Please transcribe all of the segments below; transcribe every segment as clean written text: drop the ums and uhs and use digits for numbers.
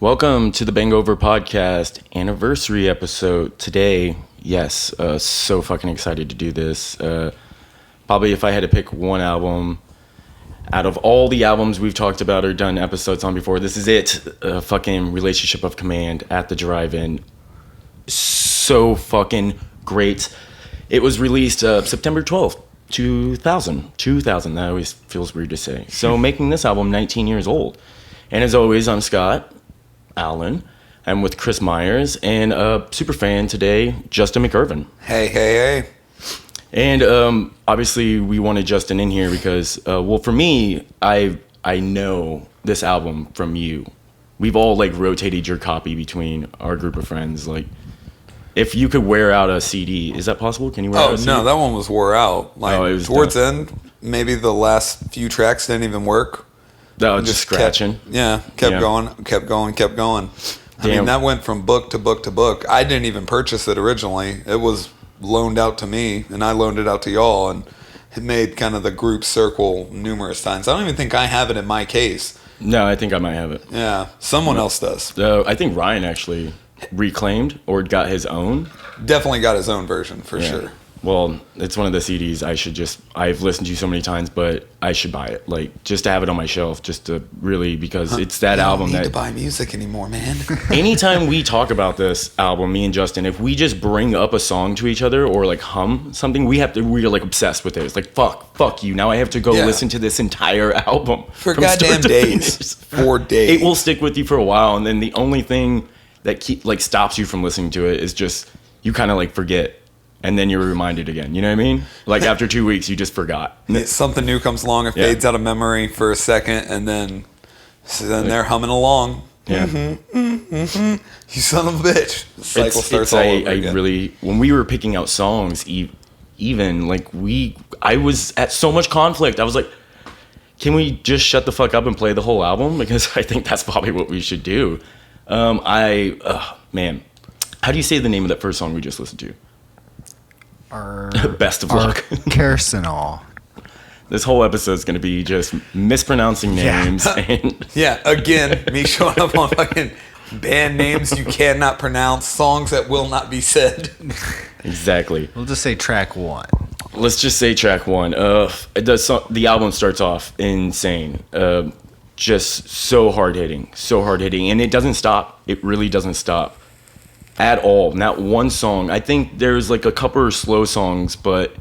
Welcome to the BANGover podcast anniversary episode today. Yes, so fucking excited to do this. Probably if I had to pick one album out of all the albums we've talked about or done episodes on before, this is it. Fucking Relationship of Command at the Drive-In. So fucking great. It was released September 12th, 2000. That always feels weird to say. So making this album 19 years old. And as always, I'm Scott Allen. I'm with Chris Myers and a super fan today, Justin McIrvin. Hey. And obviously we wanted Justin in here because, for me, I know this album from you. We've all rotated your copy between our group of friends. If you could wear out a CD, is that possible? Can you wear out a CD? Oh, no, that one was wore out. It was towards the end, maybe the last few tracks didn't even work. That was just scratching. Kept going. I mean, that went from book to book to book. I didn't even purchase it originally. It was loaned out to me, and I loaned it out to y'all, and it made kind of the group circle numerous times. I don't even think I have it in my case. No, I think I might have it. Yeah, someone else does. I think Ryan actually reclaimed or got his own. Definitely got his own version, for sure. Well, it's one of the CDs I've listened to so many times, but I should buy it. Just to have it on my shelf, just to really, because it's that album that... You don't need to buy music anymore, man. Anytime we talk about this album, me and Justin, if we just bring up a song to each other or hum something, we're obsessed with it. It's fuck you. Now I have to go listen to this entire album. For goddamn days. 4 days. It will stick with you for a while, and then the only thing that stops you from listening to it is just, you kind of forget. And then you're reminded again. You know what I mean? After 2 weeks, you just forgot. Something new comes along, it fades out of memory for a second, and then they're humming along. Yeah. You son of a bitch. The cycle starts all over again. When we were picking out songs, I was at so much conflict. I was like, can we just shut the fuck up and play the whole album? Because I think that's probably what we should do. Man. How do you say the name of that first song we just listened to? Best of luck. Carcinol. This whole episode is going to be just mispronouncing names. Again, me showing up on fucking band names you cannot pronounce, songs that will not be said. Exactly. We'll just say track one. Let's just say track one. The album starts off insane. Just so hard hitting. And it doesn't stop. It really doesn't stop. At all. Not one song. I think there's a couple of slow songs, but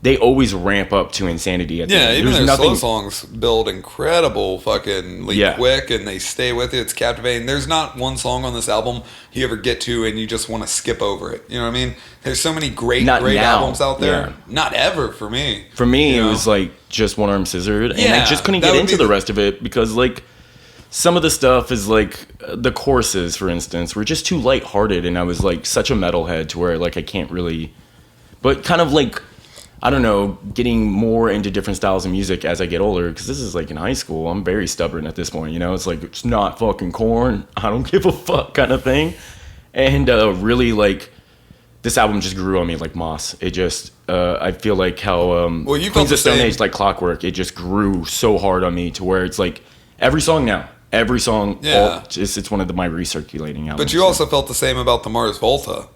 they always ramp up to insanity at the end. Even their slow songs build incredible fucking quick, and they stay with it. It's captivating. There's not one song on this album you ever get to and you just want to skip over it. You know what I mean? There's so many great albums out there. Yeah. Not ever for me. For me, it was just One Arm Scissored, and I just couldn't get into the rest of it because some of the stuff is the choruses, for instance, were just too lighthearted, and I was such a metalhead to where I can't really, but kind of I don't know, getting more into different styles of music as I get older, because this is like in high school. I'm very stubborn at this point, you know? It's like, it's not fucking corn. I don't give a fuck kind of thing. And really, like, this album just grew on me like moss. It just, I feel like how you Queens of Stone Age, like Clockwork, it just grew so hard on me to where it's like, every song, it's one of my recirculating albums. But you also felt the same about the Mars Volta.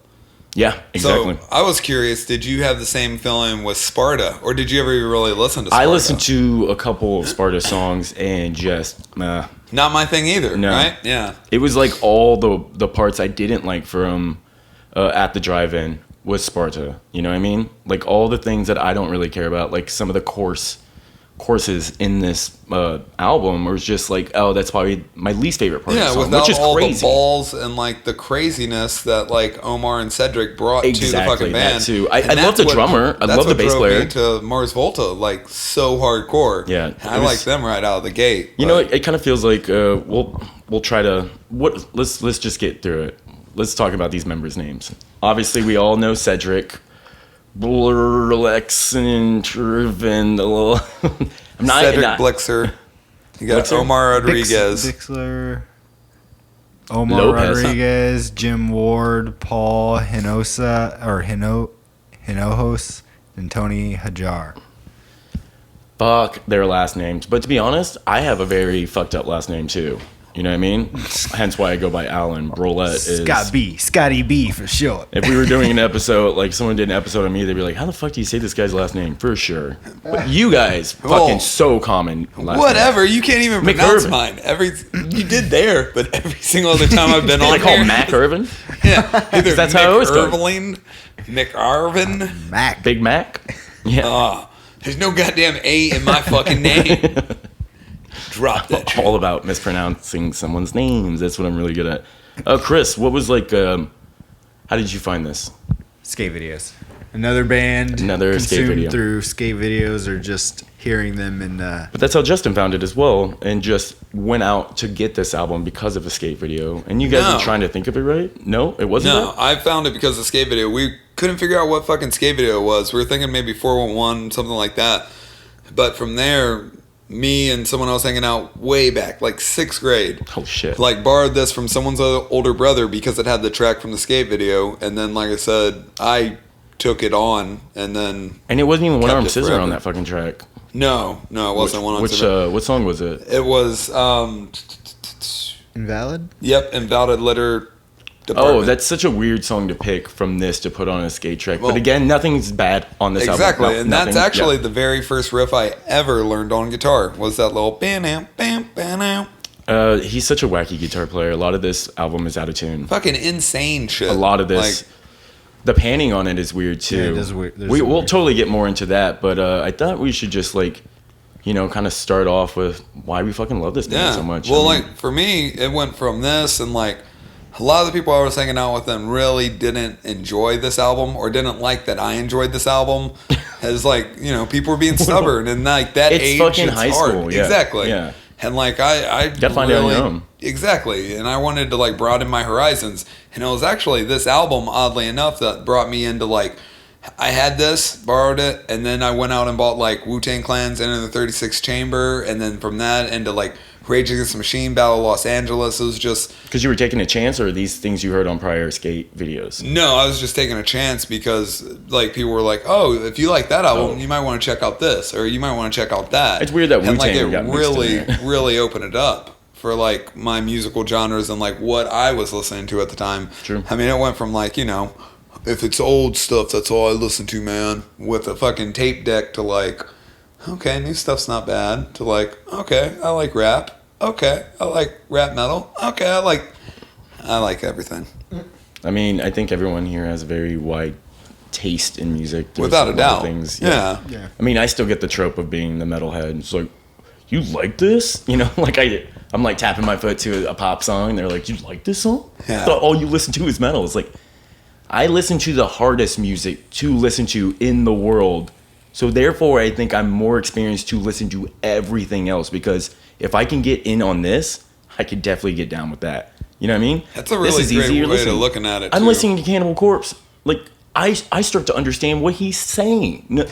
Yeah, exactly. So I was curious, did you have the same feeling with Sparta, or did you ever really listen to Sparta? I listened to a couple of Sparta songs and just, not my thing either, no. Right? Yeah. It was like all the parts I didn't like from At the Drive-In was Sparta. You know what I mean? Like all the things that I don't really care about, like some of the courses in this album was just like, oh, that's probably my least favorite part of the song, without which is all crazy. the balls and like the craziness that like Omar and Cedric brought to the fucking band. That too. I love the drummer. I love the bass player. That's what drove me to Mars Volta, like so hardcore. Yeah, I like them right out of the gate. You know, it kind of feels like we'll try to let's just get through it. Let's talk about these members' names. Obviously, we all know Cedric. Blurlex and Turvin. Cedric Blixer. You got Blixer? Omar Rodriguez. Bixler, Omar Lopez, Rodriguez, Jim Ward, Paul Hinojos, and Tony Hajar. Fuck their last names. But to be honest, I have a very fucked up last name too. You know what I mean? Hence why I go by Alan. Brolette is... Scotty B for short. If we were doing an episode, like someone did an episode on me, they'd be like, how the fuck do you say this guy's last name? For sure. But you guys, fucking so common last Whatever. name. You can't even Mick pronounce Irvin. mine. You did there, but every single other time I've been on Like call here... Mac Irvin? Yeah. Either That's how I always go. Mick Irvin. Mac. Big Mac? Yeah. There's no goddamn A in my fucking name. Drop that shit. All about mispronouncing someone's names. That's what I'm really good at. Chris, what was like, how did you find this? Skate videos. Another band Another skate consumed video. through skate videos or just hearing them in But that's how Justin found it as well, and just went out to get this album because of a skate video. And you guys No. are trying to think of it right? No, it wasn't No, that? I found it because of skate video. We couldn't figure out what fucking skate video it was. We were thinking maybe 411, something like that. But from there, me and someone else hanging out way back, like 6th grade. Oh, shit. Like borrowed this from someone's older brother because it had the track from the skate video. And then, like I said, I took it on and then... And it wasn't even One kept Arm it Scissor forever. on that fucking track. No, it wasn't one on Which what song was it? It was, Invalid? yep, Invalid Litter Oh, Department. that's such a weird song to pick from this to put on a skate track. Well, but again, nothing's bad on this album. Exactly, No, and nothing. that's actually Yeah. the very first riff I ever learned on guitar. Was that little bam bam bam? He's such a wacky guitar player. A lot of this album is out of tune. Fucking insane shit. A lot of this, the panning on it is weird too. Yeah, it is weird. There's We'll weird. totally get more into that, but I thought we should just like, kind of start off with why we fucking love this band so much. Well, I mean, like for me, it went from this and like a lot of the people I was hanging out with them really didn't enjoy this album or didn't like that I enjoyed this album. As like people were being stubborn and like that It's age, fucking it's high hard. school, yeah. Exactly. Yeah. And like I gotta find it on your own. Exactly. And I wanted to like broaden my horizons. And it was actually this album, oddly enough, that brought me into like I had this, borrowed it, and then I went out and bought like Wu-Tang Clan's Enter the 36 Chamber, and then from that into like Rage Against the Machine, Battle of Los Angeles. It was just because you were taking a chance, or these things you heard on prior skate videos? no, I was just taking a chance because like people were like, oh, if you like that album, you might want to check out this, or you might want to check out that. It's weird that and like Wu-Tang it got mixed in really, there. really opened it up for like my musical genres and like what I was listening to at the time. True. I mean, it went from like if it's old stuff, that's all I listen to, man, with a fucking tape deck to like, okay, new stuff's not bad, to like, okay, I like rap. Okay, I like rap metal. Okay, I like everything. I mean, I think everyone here has a very wide taste in music. There's Without a lot of doubt. Things, Yeah. I mean, I still get the trope of being the metalhead. It's like, you like this? Like I'm like tapping my foot to a pop song. They're like, you like this song? Yeah. I thought all you listen to is metal. It's like, I listen to the hardest music to listen to in the world. So therefore, I think I'm more experienced to listen to everything else, because if I can get in on this, I could definitely get down with that. You know what I mean? That's a really great way to looking at it, I'm too. listening to Cannibal Corpse. Like, I start to understand what he's saying.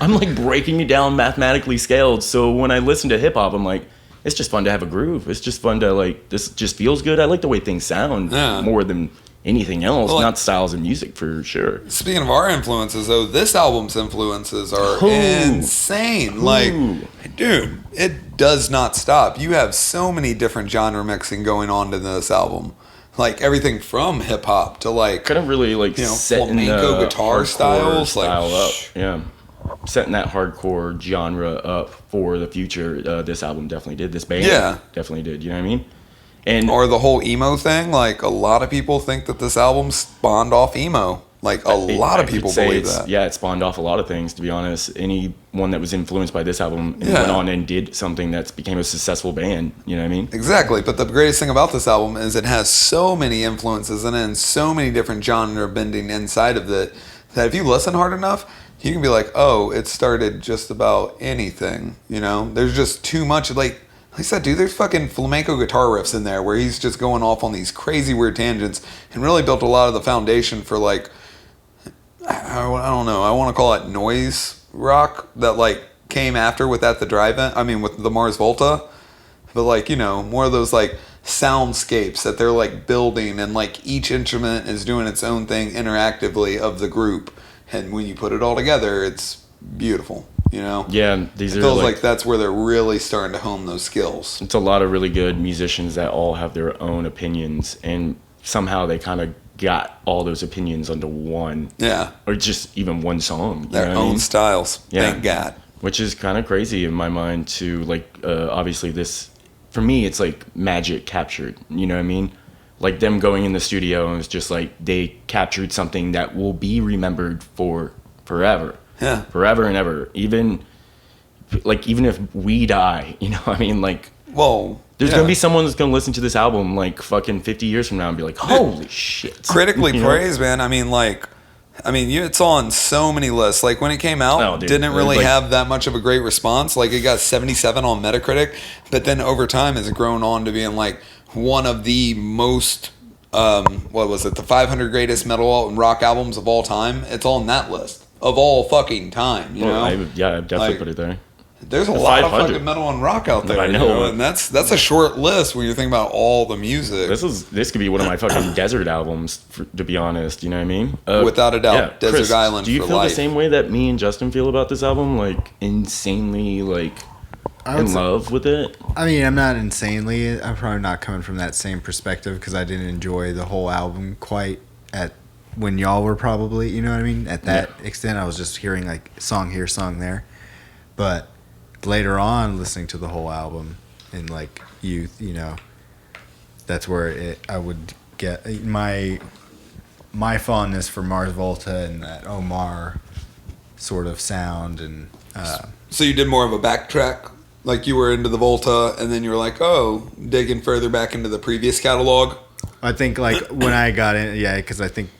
I'm like breaking it down mathematically scaled. So when I listen to hip hop, I'm like, it's just fun to have a groove. It's just fun to like, this just feels good. I like the way things sound more than anything else, not styles of music for sure. Speaking of our influences, though, this album's influences are insane. Like, dude, it does not stop. You have so many different genre mixing going on in this album. Like everything from hip hop to like kind of really like flamenco guitar styles, style up. Yeah, setting that hardcore genre up for the future. This album definitely did. This band definitely did. You know what I mean? And or the whole emo thing. Like a lot of people think that this album spawned off emo. Like a lot of people believe that. Yeah, it spawned off a lot of things, to be honest. Anyone that was influenced by this album and went on and did something that became a successful band, you know what I mean? Exactly. But the greatest thing about this album is it has so many influences in it and so many different genre bending inside of it that if you listen hard enough, you can be like, oh, it started just about anything, you know? There's just too much, like I said, dude, there's fucking flamenco guitar riffs in there where he's just going off on these crazy weird tangents and really built a lot of the foundation for like, I don't know, I want to call it noise rock that like came after with At the Drive-In, I mean with the Mars Volta, but like, you know, more of those like soundscapes that they're like building and like each instrument is doing its own thing interactively of the group, and when you put it all together, it's beautiful, you know? Yeah, these it feels like that's where they're really starting to hone those skills. It's a lot of really good musicians that all have their own opinions, and somehow they kind of got all those opinions under one, or just even one song. Their own styles, thank God. Which is kind of crazy in my mind too. Like, obviously, this for me, it's like magic captured. You know what I mean? Like them going in the studio and it's just like they captured something that will be remembered for forever. Yeah, forever and ever. Even if we die, you know what I mean? Like, well. There's going to be someone that's going to listen to this album like fucking 50 years from now and be like, holy shit. Critically praised, man. I mean, it's on so many lists. Like when it came out, didn't really have that much of a great response. Like it got 77 on Metacritic, but then over time has grown on to being like one of the most, the 500 greatest metal and rock albums of all time. It's on that list of all fucking time, you know? I've definitely put it there. There's a lot of fucking metal and rock out there. I know. And that's a short list when you're thinking about all the music. This could be one of my fucking desert albums, to be honest. You know what I mean? Without a doubt. Desert Chris, Island for life. Do you feel the same way that me and Justin feel about this album? Like, insanely, like, in love with it? I mean, I'm not insanely. I'm probably not coming from that same perspective because I didn't enjoy the whole album quite at when y'all were probably, you know what I mean? At that extent, I was just hearing, like, song here, song there. But later on, listening to the whole album in like youth, you know, that's where I would get my fondness for Mars Volta and that Omar sort of sound. And so you did more of a backtrack, like you were into the Volta, and then you were like, oh, digging further back into the previous catalog. I think like when I got in, because I think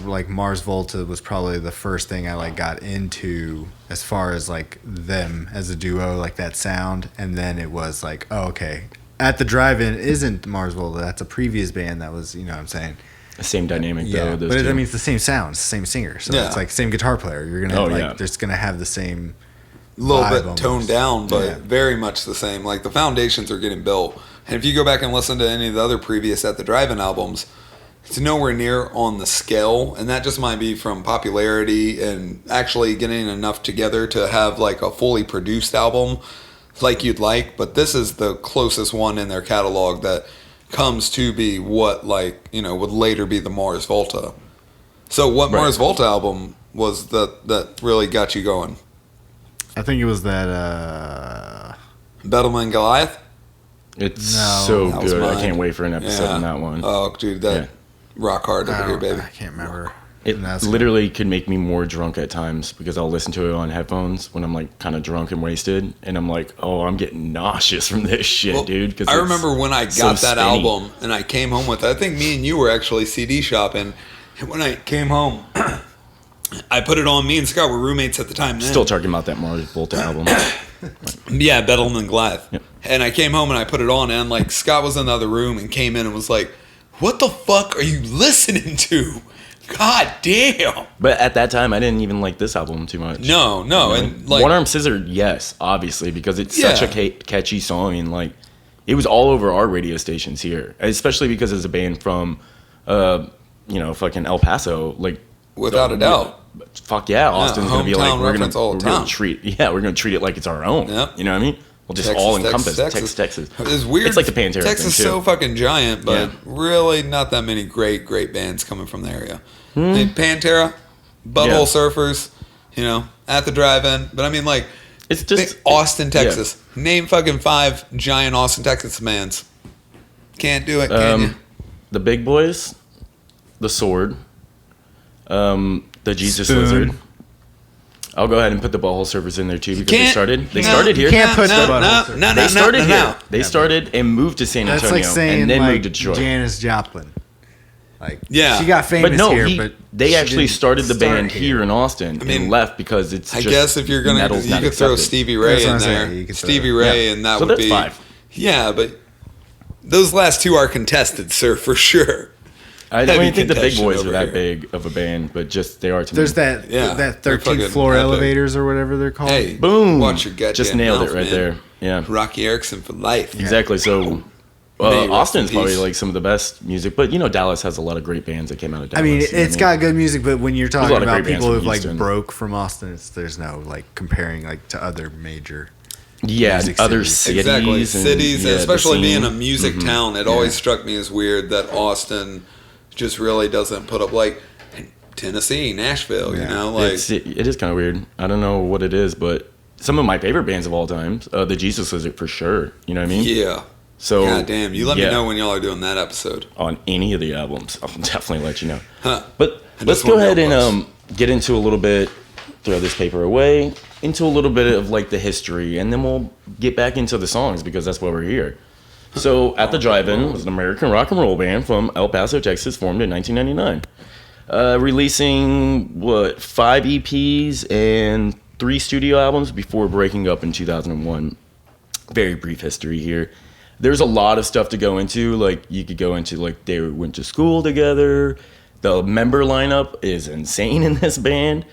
like Mars Volta was probably the first thing I like got into as far as like them as a duo, like that sound. And then it was like, oh, okay, At the Drive-In isn't Mars Volta. That's a previous band that was, you know what I'm saying? The same dynamic though. But I mean, it's the same sound, it's the same singer. So it's like same guitar player. You're going to there's going to have the same little bit almost toned down, but very much the same. Like the foundations are getting built. And if you go back and listen to any of the other previous At the Drive-In albums, it's nowhere near on the scale, and that just might be from popularity and actually getting enough together to have like a fully produced album like you'd like. But this is the closest one in their catalog that comes to be what, like, you know, would later be the Mars Volta. So what Mars Volta album was that really got you going? I think it was that Bedelman Goliath. It's so good. I can't wait for an episode on that one. Oh, dude, rock hard over here, baby. I can't remember. It literally could make me more drunk at times because I'll listen to it on headphones when I'm like kind of drunk and wasted, and I'm like, oh, I'm getting nauseous from this shit, dude. Cause I remember when I got that album and I came home with it. I think me and you were actually CD shopping, and when I came home, I put it on. Me and Scott were roommates at the time. Then. Still talking about that Mars Volta album. Yeah, Bedelman Goliath. Yep. And I came home and I put it on, and like Scott was in the other room and came in and was like, what the fuck are you listening to? God damn. But at that time, I didn't even like this album too much. No, You know? and like One Arm Scissor, yes, obviously, because it's such a catchy song, and like it was all over our radio stations here, especially because it's a band from, fucking El Paso, like without a doubt. Fuck yeah, Austin's gonna be like we're gonna treat it like it's our own. Yep. You know what I mean? We'll just Texas, all encompass Texas. Texas. It's weird. It's like the Pantera Texas thing, is so too. fucking giant, but Yeah. really not that many great bands coming from the area. I mean, Pantera, Butthole Surfers, at the drive-in. But I mean, like, It's just Austin, Texas. Name fucking 5 giant Austin, Texas bands. Can't do it, can you? The Big Boys, the Sword, the Jesus Spoon. Lizard. I'll go ahead and put the Butthole Surfers in there too because Can't- they started here. You can't put the no, Butthole no, They started no, here. no. They started and moved to San That's Antonio like saying and then like moved to Detroit. Janis Joplin. Like, Yeah. she got famous But no, here, they she actually didn't started the start band here in Austin mean, and left because it's I just guess if you're gonna, metal's you not could throw accepted. Stevie Ray That's what in I'm saying. there. You could throw Stevie it. Ray, Yeah. and that So would that's be 5. Yeah, but those last 2 are contested, sir, for sure. I don't Heavy even think the Big contention Boys over are that here. big of a band, but just they are to There's me. that Yeah, that they're 13th fucking floor epic. elevators or whatever they're called. Hey, Boom! watch your goddamn Just nailed mouth, it right man. there. Yeah, Rocky Erickson for life. exactly. So May he rest Austin's in probably peace. like some of the best music, but Dallas has a lot of great bands that came out of I Dallas. mean, you know what it's got good music, but when you're a lot talking of about great bands people from who've like Houston. broke from Austin, there's no like comparing like to other major. Yeah, music other cities. cities. Exactly. and, Cities, yeah, the especially being scene. a music town, it always struck me as weird that Austin just really doesn't put up like Tennessee, Nashville, like It is kind of weird. I don't know what it is, but some of my favorite bands of all time, the Jesus Lizard for sure. You know what I mean? yeah. So God damn, you let me yeah, know when y'all are doing that episode. on any of the albums. I'll definitely let you know. Huh. But I let's just go wanna ahead know and get into a little bit. Throw this paper away. Into a little bit of like the history, and then we'll get back into the songs because that's why we're here. So, At the Drive-In was an American rock and roll band from El Paso, Texas, formed in 1999. Releasing 5 EPs and 3 studio albums before breaking up in 2001. Very brief history here. There's a lot of stuff to go into. Like you could go into like they went to school together. The member lineup is insane in this band.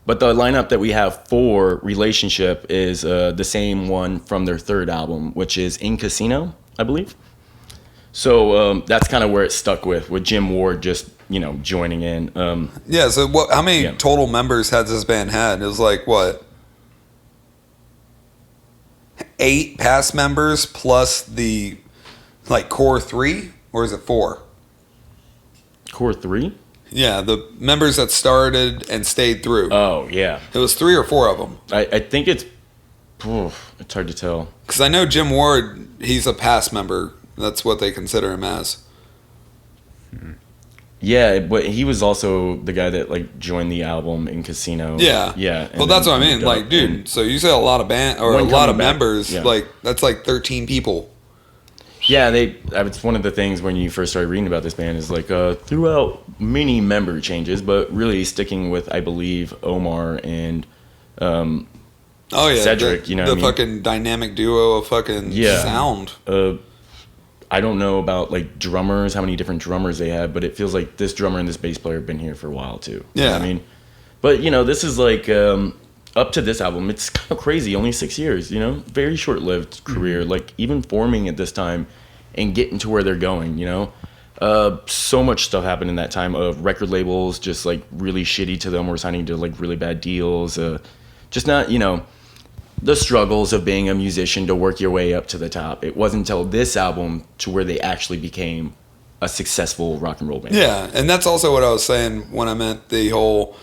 But the lineup that we have for Relationship is the same one from their 3rd album, which is In Casino, I believe. So that's kind of where it stuck with Jim Ward just, joining in. Yeah, so how many Yeah. total members has this band had? It was like, what? 8 past members plus the, like, core 3? Or is it 4? Core 3? Yeah, the members that started and stayed through. Oh, yeah. It was 3 or 4 of them. I think it's hard to tell. Because I know Jim Ward, he's a past member. That's what they consider him as. Yeah, but he was also the guy that like joined the album in Casino. Yeah. Yeah. Well, that's what I mean. Like, dude, so you say a lot of a When lot of coming back, members, yeah. like, that's like 13 people. Yeah, it's one of the things when you first started reading about this band is like throughout many member changes, but really sticking with, I believe, Omar and Oh, yeah. Cedric, the, you know the what I mean? fucking dynamic duo of fucking Yeah. sound. I don't know about like drummers, how many different drummers they had, but it feels like this drummer and this bass player have been here for a while too. You know what I mean? But this is like up to this album, it's kind of crazy. Only 6 years, very short-lived career. Like even forming at this time and getting to where they're going. So much stuff happened in that time. Of record labels just like really shitty to them, or signing to like really bad deals. Just not the struggles of being a musician to work your way up to the top. It wasn't until this album to where they actually became a successful rock and roll band. Yeah, and that's also what I was saying when I meant the whole,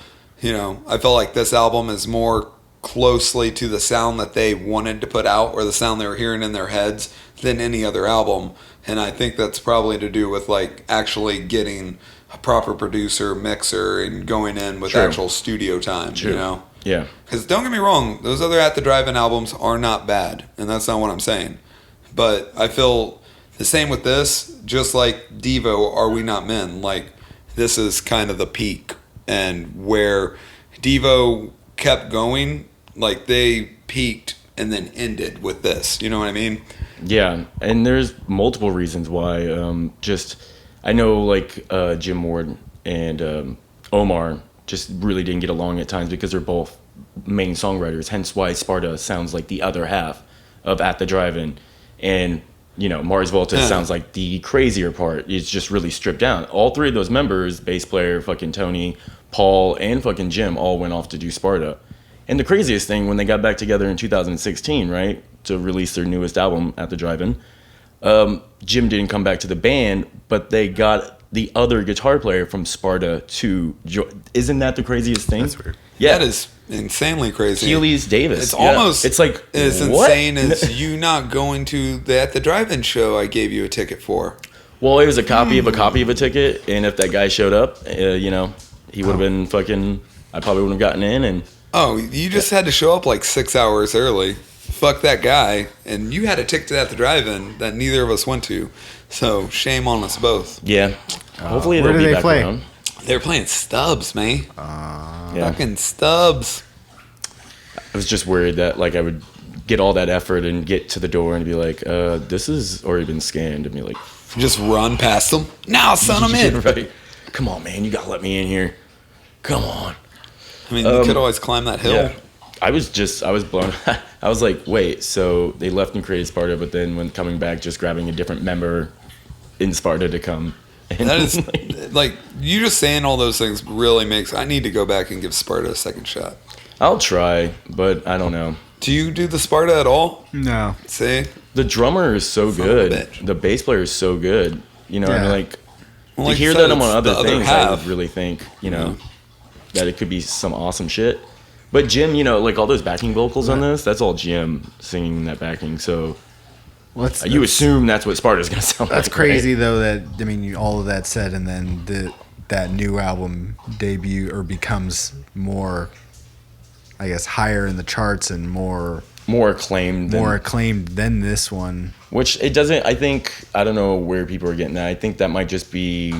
I feel like this album is more closely to the sound that they wanted to put out or the sound they were hearing in their heads than any other album. And I think that's probably to do with like actually getting a proper producer, mixer, and going in with True. actual studio time, True. Yeah. Because don't get me wrong, those other At the Drive-In albums are not bad, and that's not what I'm saying. But I feel the same with this, just like Devo, Are We Not Men? Like, this is kind of the peak, and where Devo kept going, like they peaked and then ended with this. You know what I mean? Yeah, and there's multiple reasons why. I know like Jim Ward and Omar just really didn't get along at times because they're both main songwriters. Hence why Sparta sounds like the other half of At the Drive-In, and Mars Volta sounds like the crazier part. It's just really stripped down. All three of those members, bass player, fucking Tony, Paul, and fucking Jim, all went off to do Sparta. And the craziest thing, when they got back together in 2016, right, to release their newest album, At the Drive-In, Jim didn't come back to the band, but they got the other guitar player from Sparta to join. Isn't that the craziest thing? That's weird. Yeah. That is insanely crazy. Keely's Davis. It's almost it's like as what? insane as you not going to At the Drive-In show I gave you a ticket for. Well, it was a copy of a ticket, and if that guy showed up, he would have been fucking. I probably wouldn't have gotten in, and You just had to show up like 6 hours early. Fuck that guy, and you had a ticket At the Drive-In that neither of us went to. So shame on us both. yeah. Hopefully where they'll do be they back play? around. They're playing Stubbs, man. Yeah. Fucking Stubbs. I was just worried that like I would get all that effort and get to the door and be like, this has already been scanned, and be like, Just run past them. Now son them in. right? Come on, man, you gotta let me in here. Come on. I mean, you could always climb that hill. Yeah. I was blown. I was like, wait, so they left and created Sparta, but then when coming back, just grabbing a different member in Sparta to come. And That is like you just saying all those things really makes. I need to go back and give Sparta a second shot. I'll try, but I don't know. Do you do the Sparta at all? No. See, The drummer is so Son of a good. bitch. The bass player is so good. I mean, Yeah. like Well, to like hear you said, that on it's other the other things, I would half. really think, that it could be some awesome shit. But Jim, like all those backing vocals on this, that's all Jim singing that backing. So you assume that's what Sparta's gonna sound like. That's crazy right? though. All of that said, and then that new album debut or becomes more, I guess, higher in the charts and more acclaimed. than this one. Which it doesn't. I don't know where people are getting that. I think that might just be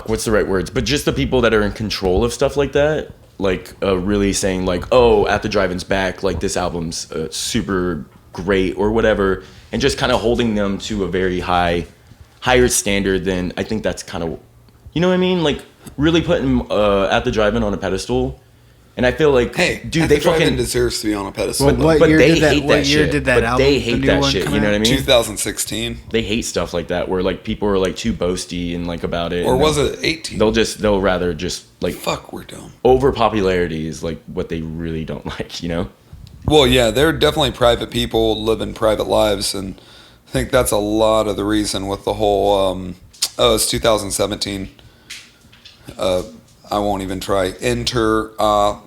what's the right words? But just the people that are in control of stuff like that, really saying like, oh, At the Drive-In's back, like this album's super great or whatever, and just kind of holding them to a very higher standard than I think that's kind of, you know what I mean? Like really putting At the Drive-In on a pedestal. And I feel like, hey, dude, they they fucking deserves to be on a pedestal. Well, what but year they did that? hate What that year shit. did that But album? they the hate new that one shit. come You know out? what I mean? 2016, They hate stuff like that where like people are like too boasty and like about it. or and was it 18? they'll rather just like Fuck, we're dumb. over popularity is like what they really don't like, Well, yeah, they're definitely private people living private lives, and I think that's a lot of the reason with the whole. It's 2017. I won't even try. Enter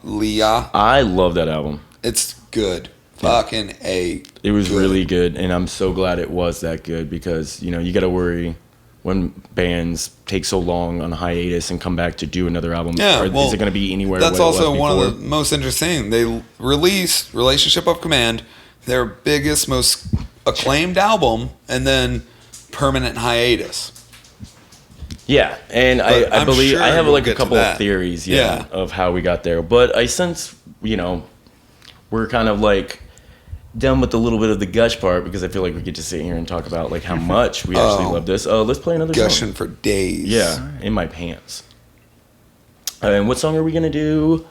Leah. I love that album. It's good. Fucking A. It was good. really good, and I'm so glad it was that good because you got to worry when bands take so long on hiatus and come back to do another album. Yeah, well, is it going to be anywhere? That's what it was also one of before? the most interesting. They released Relationship of Command, their biggest, most acclaimed album, and then permanent hiatus. Yeah, and But I I'm believe sure I have we'll like get a to couple that. of theories, Yeah. of how we got there. But I sense, we're kind of like done with a little bit of the gush part because I feel like we get to sit here and talk about like how much we actually love this. Let's play another Gushing song. for days. Yeah, in my pants. And what song are we gonna do?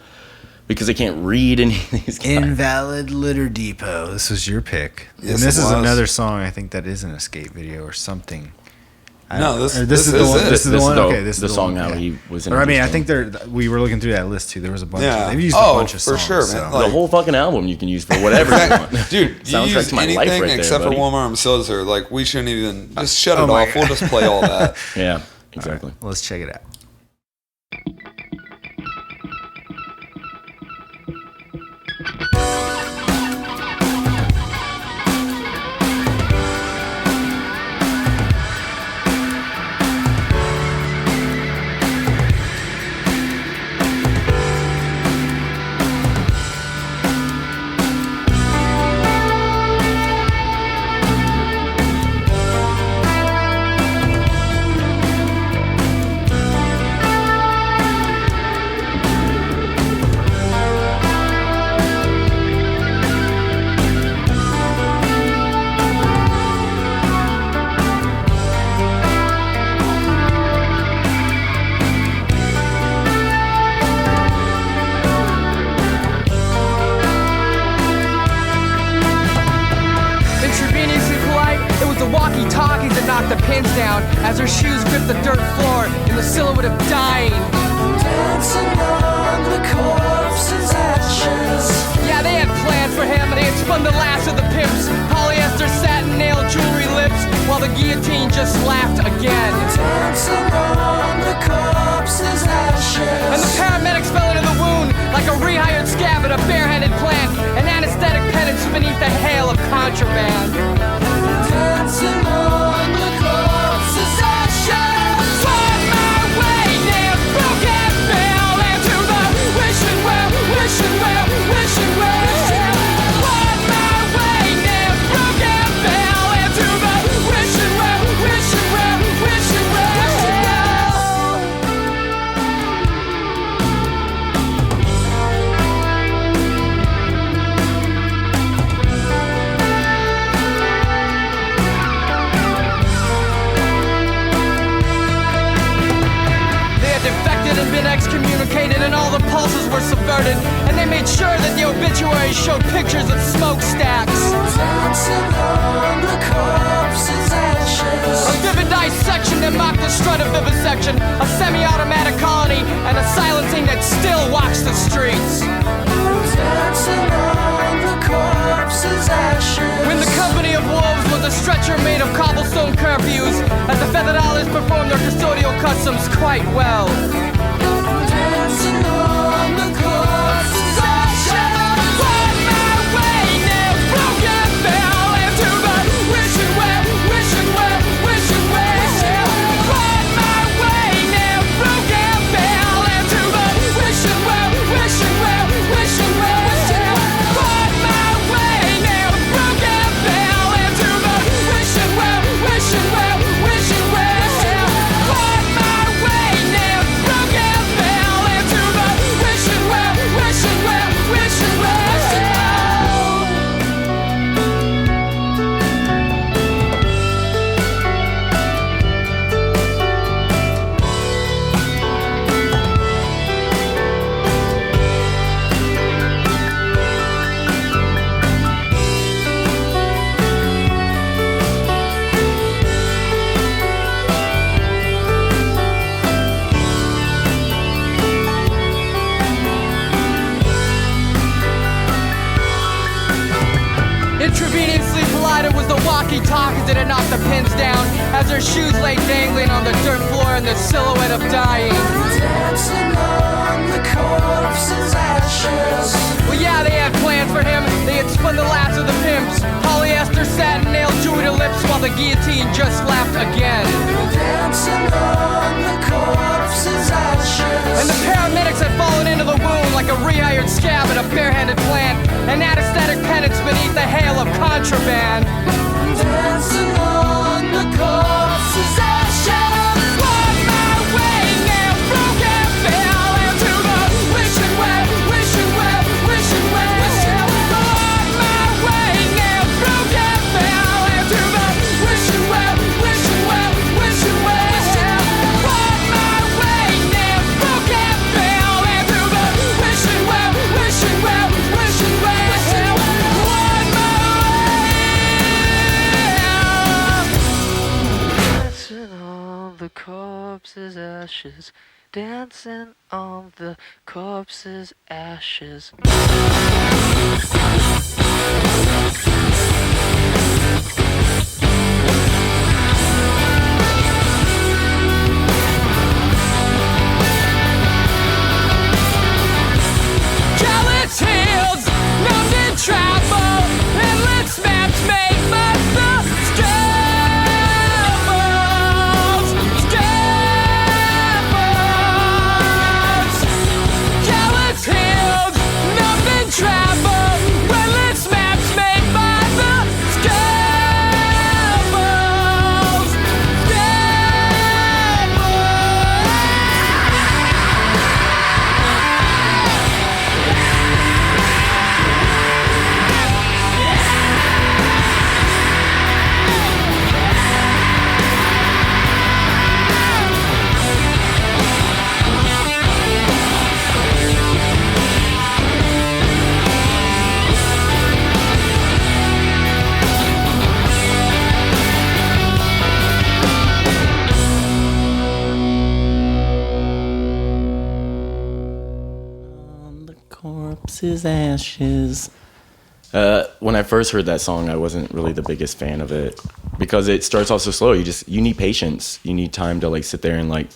Because I can't read any of these guys. Invalid Litter Depot. This was your pick. Yes, and this it is was. another song I think that is an escape video or something. No, this Or is the it. one. This is the This one. is the- Okay, this is the song one, how yeah. he was Or I mean, I introduced think we were looking through that list too. There was a bunch. Yeah. They've used Oh, a bunch of for songs. sure, so. man. Like- The whole fucking album you can use for whatever you want. Dude, you Soundtrack use to my life anything right there, except buddy. for One Arm Scissor. Like, we shouldn't even just shut Oh it my off. We'll just play all that. Yeah, exactly. Let's check it out. walkie-talkies that knock the pins down as her shoes grip the dirt floor in the silhouette of dying. Dancing on the corpse's ashes. Yeah, they had planned for him. They had spun the last of the pimps, polyester satin nail jewelry lips, while the guillotine just laughed again. Dancing on the corpse's ashes. And the paramedics fell into the wound like a rehired scab at a barehanded plant, an anesthetic penance beneath the hail of contraband. Dancing on the corpse's ashes. Find my way near broken bell into the wishing well, wishing well, wishing well. Find my way near broken bell into the wishing well, wishing well, wishing well. Defected and been excommunicated, and all the pulses were subverted, and they made sure that the obituaries showed pictures of smokestacks. Dancing on the corpse's ashes. A vivid dissection that mocked the strut of vivisection, a semi-automatic colony, and a silencing that still walks the streets. Dancing on the corpse's ashes. When the company of wolves was a stretcher made of cobblestone curfews, as the feathered performed their custodial customs quite well. Dancing on the corpse's ashes. Find my way near broken bell into the wishing well, wishing well, wishing well. Find my way near broken bell into the wishing well, wishing well, wishing well. Find my way near broken bell into the wishing well, wishing well, wishing well. Find my way near broken bell into the wishing well, wishing well, wishing well. Intravenously collided was the walkie-talkies that had knocked the pins down as her shoes lay dangling on the dirt floor in the silhouette of dying. Dancing on the corpse's ashes. Well, yeah, they had planned for him. They had spun the last of the pimps, polyester satin nail jewelry to lips, while the guillotine just laughed again. Dancing on the corpse's ashes. And the paramedics had fallen into the wound like a rehired scab at a barehanded plant, an anesthetic penance beneath the hail of contraband. Dancing on the corpse's ashes. Find my way near broken bell into the wishing well, wishing well, wishing well. Find my way near broken bell into the wishing well, wishing well, wishing well. Find my way near broken bell into the wishing well, wishing well, wishing well. Find my Dancing on the corpse's ashes. Dancing on the corpse's ashes. Callous heels, numbed in travel, endless maps made by the scaffolds. Scaffolds. Callous heels, numbed in travel, endless maps made by the scaffolds. corpse's ashes. When I first heard that song, I wasn't really the biggest fan of it because it starts off so slow. You need patience. You need time to like sit there and like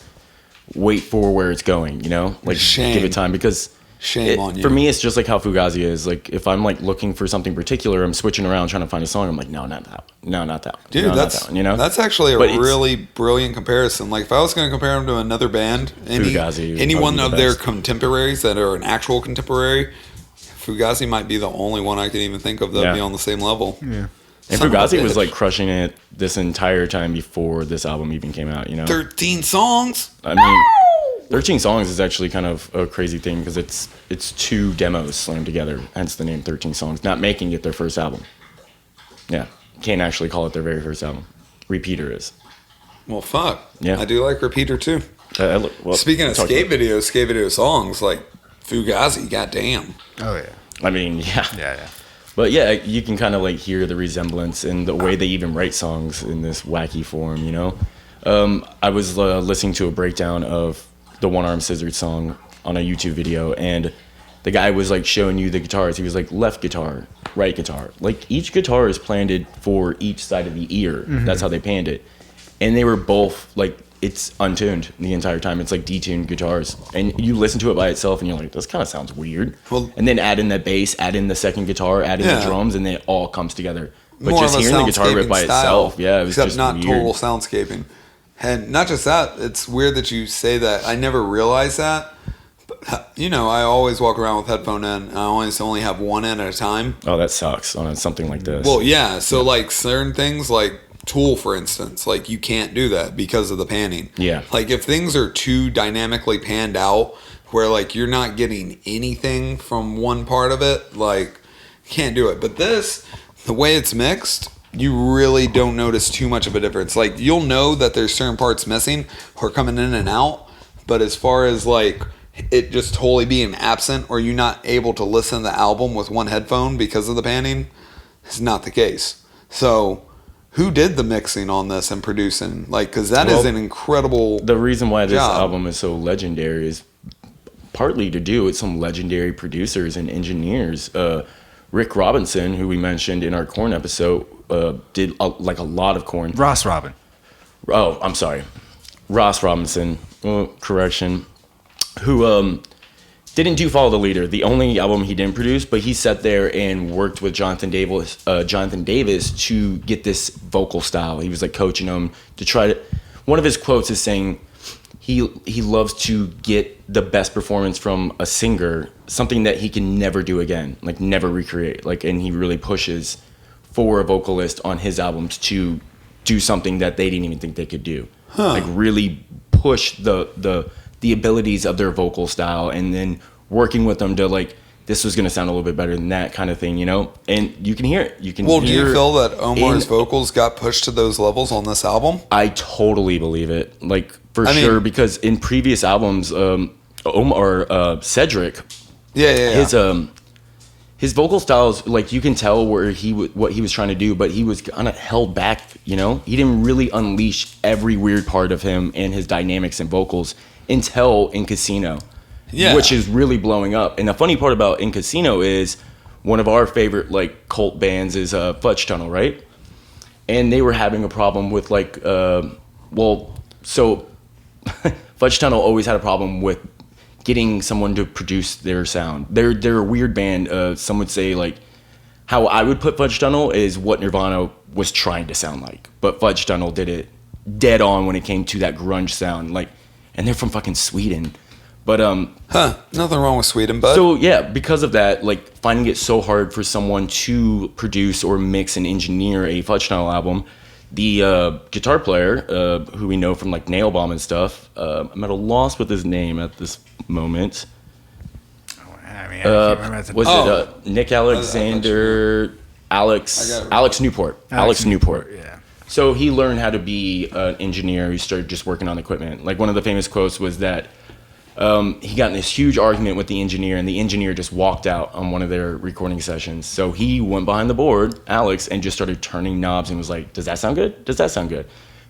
wait for where it's going, you know? Like give it time because Shame on you. For me, it's just like how Fugazi is. Like if I'm like looking for something particular, I'm switching around trying to find a song. I'm like, no, not that one. No, not that one. Dude, no, that's not that one, you know? That's actually a But it's- really brilliant comparison. Like if I was going to compare him to another band, Fugazi would any one probably of be the their best. contemporaries that are an actual contemporary, Fugazi might be the only one I can even think of that would Yeah. be on the same level. Yeah. And Son of a Fugazi was bitch. like crushing it this entire time before this album even came out, you know? 13 songs. I mean, 13 songs is actually kind of a crazy thing because it's 2 demos slammed together, hence the name 13 Songs, not making it their first album. Yeah, can't actually call it their very first album. Repeater is. Well, fuck. Yeah. I do like Repeater too. Well, Speaking of talk- skate video songs, like Fugazi, goddamn. Oh yeah. I mean, yeah. Yeah. But yeah, you can kind of like hear the resemblance in the way they even write songs in this wacky form, you know? I was listening to a breakdown of the One Arm Scissors song on a YouTube video, and the guy was like showing you the guitars. He was like left guitar, right guitar. Like each guitar is planted for each side of the ear. That's how they panned it. And they were both like, it's untuned the entire time. It's like detuned guitars. And you listen to it by itself and you're like, this kind of sounds weird. Well- and then add in the bass, add in the second guitar, add in the Yeah. drums, and then it all comes together. But More just of a hearing the guitar riff soundscaping by style, itself, yeah, it was except just not weird. total soundscaping. And not just that, it's weird that you say that. I never realized that. But, you know, I always walk around with headphone in. And I always only have one in at a time. Oh, that sucks on something like this. Well, yeah. So like certain things, like Tool, for instance, like you can't do that because of the panning. Yeah. Like if things are too dynamically panned out, where like you're not getting anything from one part of it, like can't do it. But this, the way it's mixed, you really don't notice too much of a difference. Like you'll know that there's certain parts missing or coming in and out, but as far as like it just totally being absent or you not able to listen to the album with one headphone because of the panning, is not the case. So who did the mixing on this and producing? Like, because that is Well, an incredible. the reason why this job. album is so legendary is partly to do with some legendary producers and engineers. Rick Robinson, who we mentioned in our Korn episode, did a lot of Korn. Ross Robin. Oh, I'm sorry, Ross Robinson. Correction. Who didn't do Follow the Leader, the only album he didn't produce, but he sat there and worked with Jonathan Davis to get this vocal style. He was like coaching him to try to. One of his quotes is saying he loves to get the best performance from a singer, something that he can never do again, like never recreate. Like, and he really pushes for a vocalist on his albums to do something that they didn't even think they could do. Like really push the abilities of their vocal style, and then working with them to like, this was going to sound a little bit better than that kind of thing, you know? And you can hear it. You can Well, do hear you feel that Omar's in- vocals got pushed to those levels on this album? I totally believe it. Like, for I mean- sure, because in previous albums, Cedric, Yeah. his vocal styles, like you can tell where what he was trying to do, but he was kind of held back, you know? He didn't really unleash every weird part of him and his dynamics and vocals until in Casino. Yeah. Which is really blowing up. And the funny part about In Casino is one of our favorite like cult bands is Fudge Tunnel, right? And they were having a problem with like Fudge Tunnel always had a problem with getting someone to produce their sound. They're a weird band. Some would say like how I would put Fudge Tunnel is what Nirvana was trying to sound like, but Fudge Tunnel did it dead on when it came to that grunge sound. Like, and they're from fucking Sweden, but Nothing wrong with Sweden, bud. so yeah, because of that, like finding it so hard for someone to produce or mix and engineer a Fudge Tunnel album, the guitar player, who we know from like Nail Bomb and stuff, I'm at a loss with his name at this moment. I mean, I can't remember. That's a- Was it Nick Alexander, Alex Newport? Alex Newport. Yeah. So he learned how to be an engineer. He started just working on equipment. Like one of the famous quotes was that he got in this huge argument with the engineer, and the engineer just walked out on one of their recording sessions. So he went behind the board, Alex, and just started turning knobs and was like, does that sound good? Does that sound good?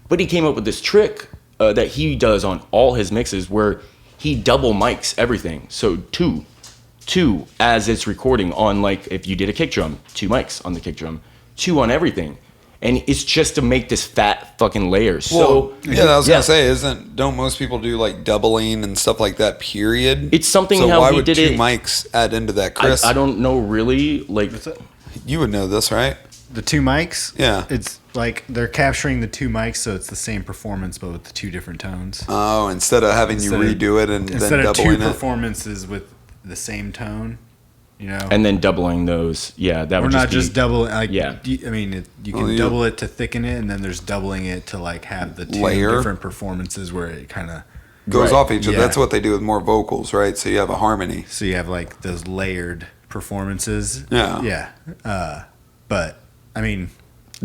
But he came up with this trick that he does on all his mixes where he double mics everything. So two 2 as it's recording on, like, if you did a kick drum, 2 mics on the kick drum, 2 on everything. And it's just to make this fat fucking layer. So I was gonna say, don't most people do like doubling and stuff like that? Period. It's something so how why he would did 2 it. mics add into that, Chris? I don't know really. Like, You would know this, right? The 2 mics? Yeah. It's like they're capturing the 2 mics, so it's the same performance, but with the 2 different tones. Oh, instead of having you redo it and then doubling it. Instead of 2 performances with the same tone, you know? And then doubling those. Yeah, that Or would not just just doubling. Like, yeah. I mean, you can double it to thicken it, and then there's doubling it to like have the 2 Layer. different performances where it kind of goes Right. off each other. Yeah. That's what they do with more vocals, right? So you have a harmony. so you have like those layered performances. Yeah. Yeah. But I mean,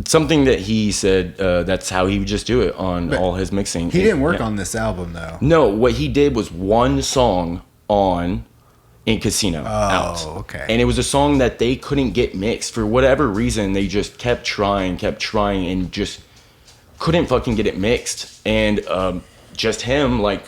Something that he said, that's how he would just do it on all his mixing. he didn't work Yeah. on this album though. No, what he did was one song on In Casino out. Okay. And it was a song that they couldn't get mixed. For whatever reason, they just kept trying, and just couldn't fucking get it mixed. And just him, like,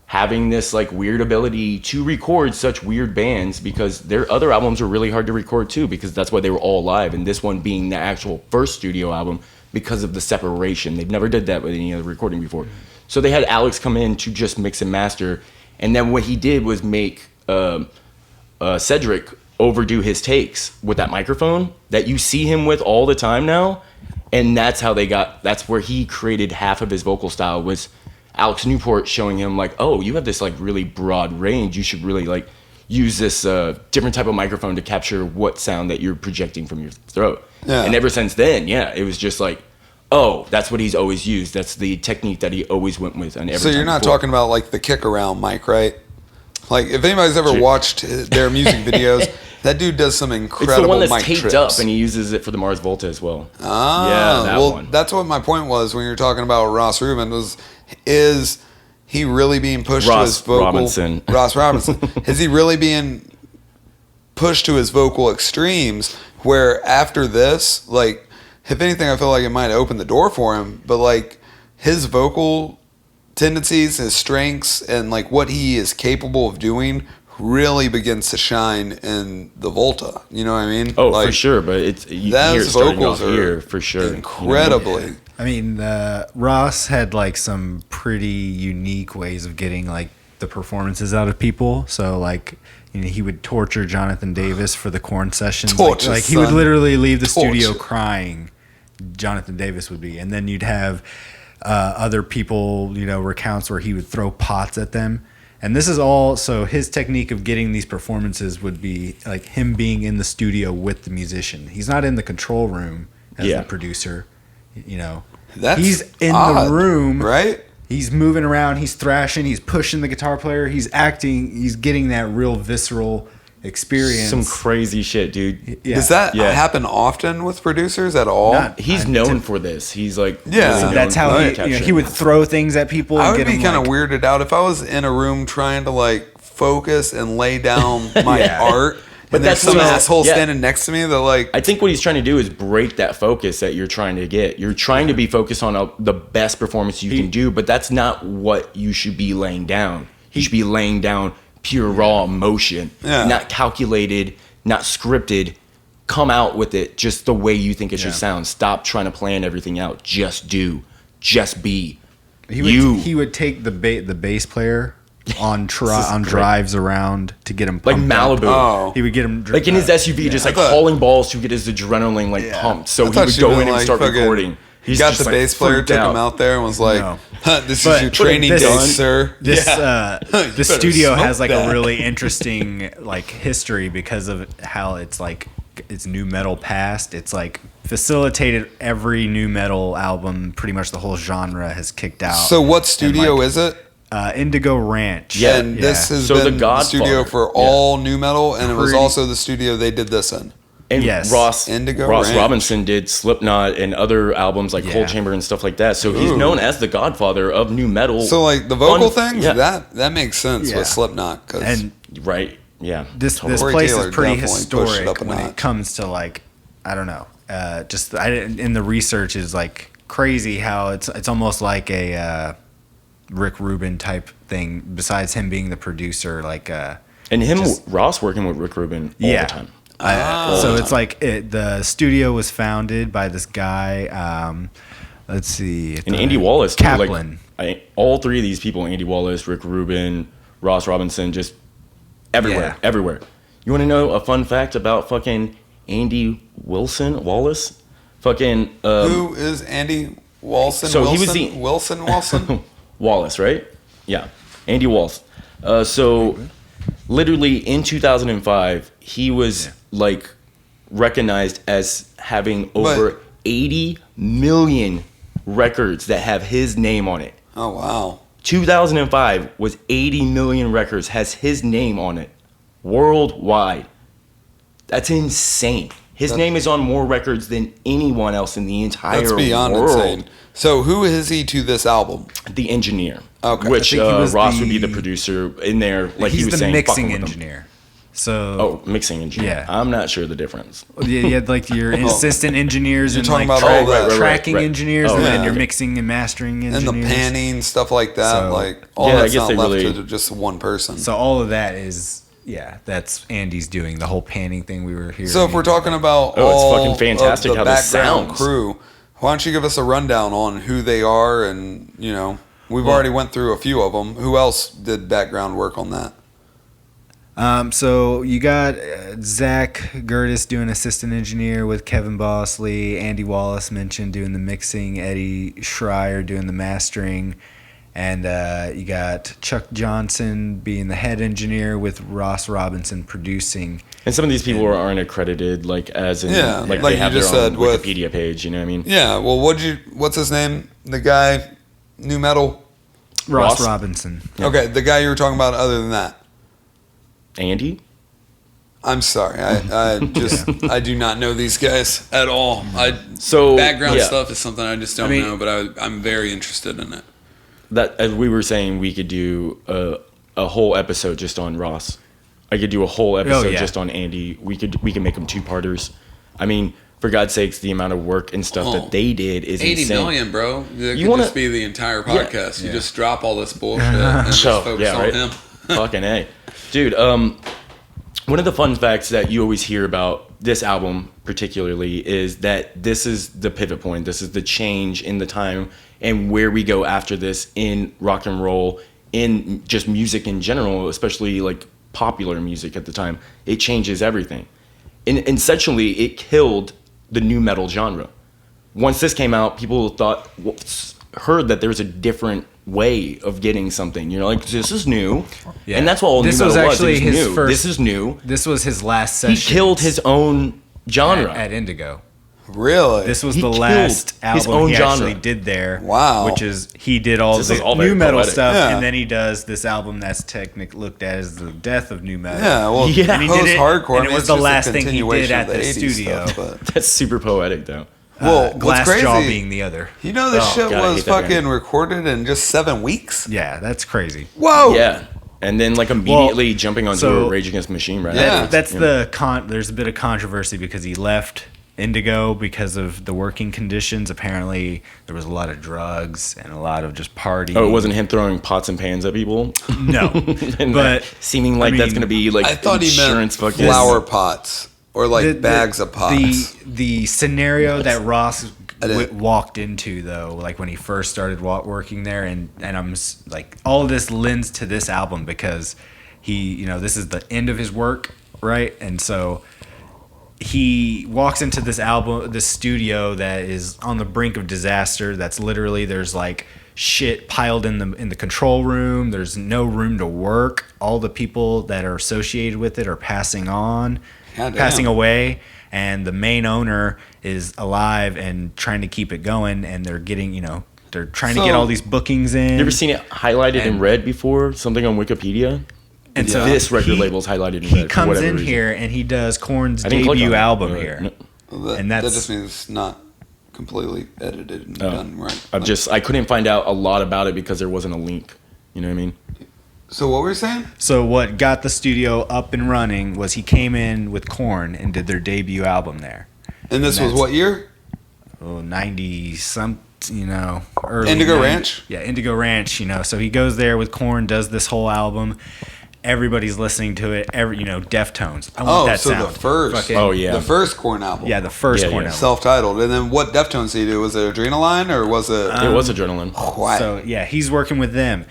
having this, like, weird ability to record such weird bands, because their other albums are really hard to record, too, because that's why they were all live. And this one being the actual first studio album because of the separation. They've never did that with any other recording before. So they had Alex come in to just mix and master. And then what he did was make Cedric overdo his takes with that microphone that you see him with all the time now. And that's how that's where he created half of his vocal style, was Alex Newport showing him, like, oh, you have this, like, really broad range. You should really, like, use this different type of microphone to capture what sound that you're projecting from your throat. Yeah. And ever since then, it was just like, oh, that's what he's always used. That's the technique that he always went with on every So you're time not before. talking about like the kick around mic, right? Like if anybody's ever watched their music videos, that dude does some incredible It's the one that's mic taped trips. up, and he uses it for the Mars Volta as well. Ah, Yeah, that well, one. that's what my point was when you're talking about Ross Rubin. Is he really being pushed to Ross his vocal? Robinson. Ross Robinson. Is he really being pushed to his vocal extremes? Where after this, like, if anything, I feel like it might open the door for him. But like his vocal tendencies, his strengths, and like what he is capable of doing really begins to shine in the Volta. You know what I mean? Oh, like, for sure. But you hear it those starting vocals off are here, for sure. incredibly. I mean, Ross had like some pretty unique ways of getting like the performances out of people. So like, you know, he would torture Jonathan Davis for the Korn sessions. Torture, like he would son. literally leave the studio Torture. crying. Jonathan Davis would be, and then you'd have other people, you know, recounts where he would throw pots at them. And this is all, so his technique of getting these performances would be like him being in the studio with the musician. He's not in the control room as the producer, you know. That's he's in odd, the room, right? He's moving around, he's thrashing, he's pushing the guitar player, he's acting, he's getting that real visceral experience. Some crazy shit, dude. Yeah. Does that Yeah. happen often with producers at all? Not- He's known for this. He's like, Yeah. really So known That's for how capturing. he would throw things at people. I And would get be them, kind of like, weirded out if I was in a room trying to like focus and lay down my Yeah. art, But and there's that's some what- asshole yeah. standing next to me that like. I think what he's trying to do is break that focus that you're trying to get. You're trying to be focused on the best performance you can do, but that's not what you should be laying down. You should be laying down pure raw emotion, Yeah. not calculated, not scripted. Come out with it just the way you think it should sound. Stop trying to plan everything out. Just do. Just be. He would take the bass player on This is great. drives around to get him Like pumped up. Malibu. Oh. He would get him Like in his SUV, just like I thought- hauling balls to get his adrenaline like pumped. So I he thought would she go meant, in and like, start fucking- recording. He He's got just, the like, bass player, freaked took out. him out there, and was like, No. "This But is your training this- day, sir." This Yeah. You the better studio smoke has like that. a really interesting like history because of how it's like it's new metal past. It's like facilitated every new metal album. Pretty much the whole genre has kicked out. So what studio like, is it? Indigo Ranch. Yeah. And this has So The been the studio Godfather. for all new metal, and it was Pretty- also the studio they did this in. And Yes. Ross Indigo Ranch. Robinson did Slipknot and other albums like Cold Chamber and stuff like that. So he's known as the godfather of new metal. So like the vocal On- things, yeah. that makes sense Yeah. with Slipknot. Cause And Right. Yeah. this Corey place Taylor is pretty definitely pushed it historic up a when notch. it comes to like I don't know. In the research is like crazy how it's almost like a Rick Rubin type thing. Besides him being the producer, like And Ross working with Rick Rubin all the time. So it's like the studio was founded by this guy. Let's see, And Andy Wallace, too, Kaplan. All three of these people, Andy Wallace, Rick Rubin, Ross Robinson, just everywhere. You want to know a fun fact about fucking Andy Wallace? Fucking Who is Andy Wilson? So Wilson? he was the Wilson? Wallace, right? Yeah, Andy Wallace. So literally in 2005, he was like recognized as having over 80 million records that have his name on it. Oh, wow. 2005 was 80 million records, has his name on it worldwide. That's insane. His name is on more records than anyone else in the entire world. That's beyond insane. So who is he to this album? The engineer. Okay. Which I think he was Ross would be the producer in there. Like He's he was the saying, mixing fucking with him. engineer. So Mixing engineer. Yeah. I'm not sure the difference. you had like your assistant engineers and talking like about all that. tracking Right. engineers, Oh, and then yeah. your mixing and mastering And engineers. the panning, stuff like that. So- Like, all Yeah, I that's guess not they left really- to just one person. So all of that is that's Andy's doing the whole panning thing we were hearing. So if we're talking about Oh, it's all fucking fantastic of the how this background sounds. crew, why don't you give us a rundown on who they are? And we've already went through a few of them. Who else did background work on that? So you got Zach Gertis doing assistant engineer with Kevin Bosley, Andy Wallace mentioned doing the mixing, Eddie Schreier doing the mastering, and you got Chuck Johnson being the head engineer with Ross Robinson producing. And some of these people aren't accredited, like as in, Yeah, like like they have you just their own said with- Wikipedia page. You know what I mean? Yeah. Well, what's his name? The guy, new metal. Ross Ross? Robinson. Okay, the guy you were talking about. Other than that, Andy. I'm sorry. I just I do not know these guys at all. So Background yeah, stuff is something I just don't know, but I'm very interested in it. That as we were saying, we could do a whole episode just on Ross. I could do a whole episode just on Andy. We can make them 2-parters. I mean, for God's sakes, the amount of work and stuff that they did is 80 insane. million, bro. It could wanna- just be the entire podcast. You Yeah. just drop all this bullshit and just focus on him. Fucking A. Dude, one of the fun facts that you always hear about this album particularly is that this is the pivot point. This is the change in the time and where we go after this in rock and roll, in just music in general, especially like popular music at the time. It changes everything. And essentially, it killed the nu metal genre. Once this came out, people heard that there was a different way of getting something. You're like, this is new. Yeah. And that's what all This nu was metal actually was. It was his new. first- This is new. This was his last He session. killed his own genre. at Indigo. Really? This was He the killed last his album own he genre. actually did there. Wow. Which is he did all This is the all very new metal poetic. stuff, Yeah. and then he does this album that's looked at as the death of new metal. Yeah, well, Yeah. And he did it, post-hardcore, and it I mean, was it's the just a last thing he did continuation at of the 80s studio. stuff, but- That's super poetic, though. Well, what's Glassjaw crazy, being the other. you know this Oh, shit God, I was hate that fucking band. recorded in just 7 weeks? Yeah, that's crazy. Whoa! Yeah. And then like immediately jumping onto so- a Rage Against the Machine, right? Yeah. That's there's a bit of controversy because he left Indigo because of the working conditions. Apparently, there was a lot of drugs and a lot of just partying. Oh, it wasn't him throwing pots and pans at people? No, And but seeming like I that's mean, going to be like I thought he meant insurance fucking flower pots or like bags of pots. The scenario that Ross I didn't- walked into though, like when he first started working there, and I'm like, all of this lends to this album because he, this is the end of his work, right? And so he walks into this studio that is on the brink of disaster. That's literally, there's like shit piled in the control room. There's no room to work. All the people that are associated with it are passing away, and the main owner is alive and trying to keep it going, and they're getting, they're trying to get all these bookings in. You ever seen it highlighted in red before? Something on Wikipedia? And so this record label's highlighted in red. he for comes whatever in reason. here and he does Korn's I didn't click on debut it. album No. here. Well, that, and that that's- just means it's not completely edited and done right. I couldn't find out a lot about it because there wasn't a link. You know what I mean? So what were you saying? So what got the studio up and running was he came in with Korn and did their debut album there. And this was that's- what year? 90 something, early Indigo 90s. Ranch? Yeah, Indigo Ranch, So he goes there with Korn, does this whole album, everybody's listening to it. Deftones. I want that so sound. the first. Fucking- Oh, yeah. The first Korn album. Yeah, the first Yeah, Korn yeah. album. Self-titled. And then what Deftones did he do? Was it Adrenaline or was it... It was Adrenaline. What? So yeah, he's working with them.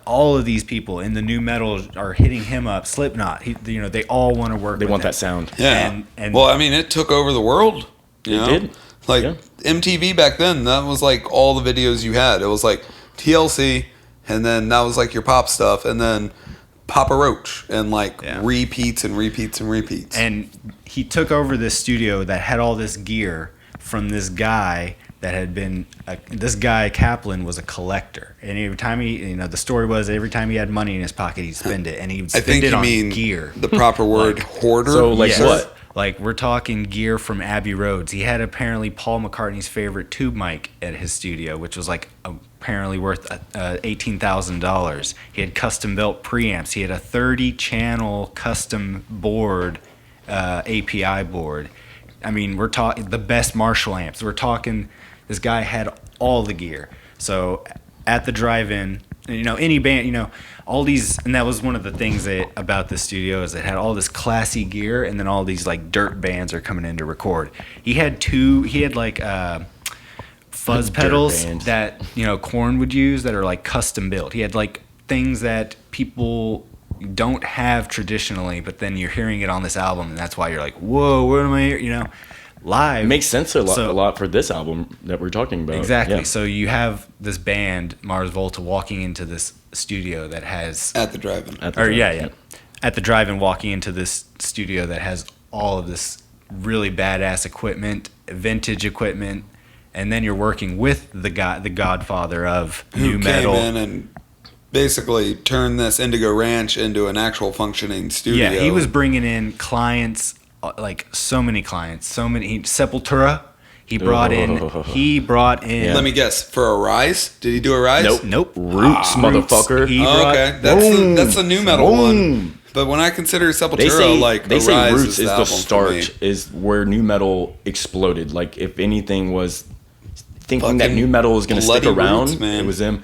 All of these people in the new metal are hitting him up. Slipknot, they all want to work. They with want him. that sound. Yeah. And well, I mean, it took over the world. You It know? did. Like, Yeah. MTV back then, that was like all the videos you had. It was like TLC, and then that was like your pop stuff, and then Papa Roach, and like repeats and repeats and repeats. And he took over this studio that had all this gear from this guy that had been this guy Kaplan was a collector, and every time the story was every time he had money in his pocket he'd spend it, and he would I spend think it you on mean gear. the proper word, hoarder. So, like, Yes. what? Like, we're talking gear from Abbey Roads. He had apparently Paul McCartney's favorite tube mic at his studio, which was like apparently worth $18,000. He had custom built preamps. He had a 30-channel custom board, API board. I mean, we're talking the best Marshall amps. We're talking this guy had all the gear. So at the drive-in, any band, all these, and that was one of the things about the studio is it had all this classy gear, and then all these like dirt bands are coming in to record. He had like fuzz Dirt pedals bands. that Korn would use that are like custom built. He had like things that people don't have traditionally, but then you're hearing it on this album, and that's why you're like, whoa, what am I hearing? Live. It makes sense a So- lot for this album that we're talking about. Exactly. Yeah. So you have this band, Mars Volta, walking into this studio that has, at the drive-in. At the or time. yeah, at the drive-in, walking into this studio that has all of this really badass equipment, vintage equipment, and then you're working with the godfather of Who new metal. came in and basically turned this Indigo Ranch into an actual functioning studio. Yeah, he was bringing in clients, like so many clients, Sepultura. He brought in. Yeah. Let me guess. For a Rise? Did he do a Rise? Nope. Roots, motherfucker. He Oh, brought, okay, that's the new metal one. But when I consider Sepultura, They say like they a say Rise Roots is is the album for start, me. is where new metal exploded. Like if anything was thinking that Fucking new metal was going to stick bloody around, Roots, man. it was them.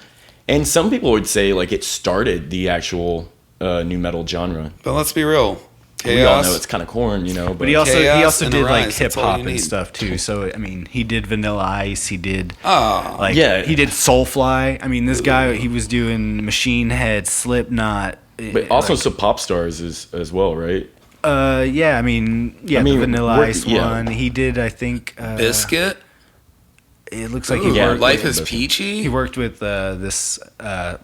And some people would say like it started the actual new metal genre. But let's be real. Chaos. We all know it's kind of corn, But But he also Chaos and did like Arise, hip that's all hop you and need. stuff too. So I mean, he did Vanilla Ice. He did Oh, Yeah. he did Soulfly. I mean, this guy, he was doing Machine Head, Slipknot. but also some pop stars as well, right? Yeah, I mean, I mean, the Vanilla we're- Ice yeah. one. He did, I think. Biscuit. It looks like Ooh, he Yeah, worked. Life is Biscuit. Peachy. He worked with this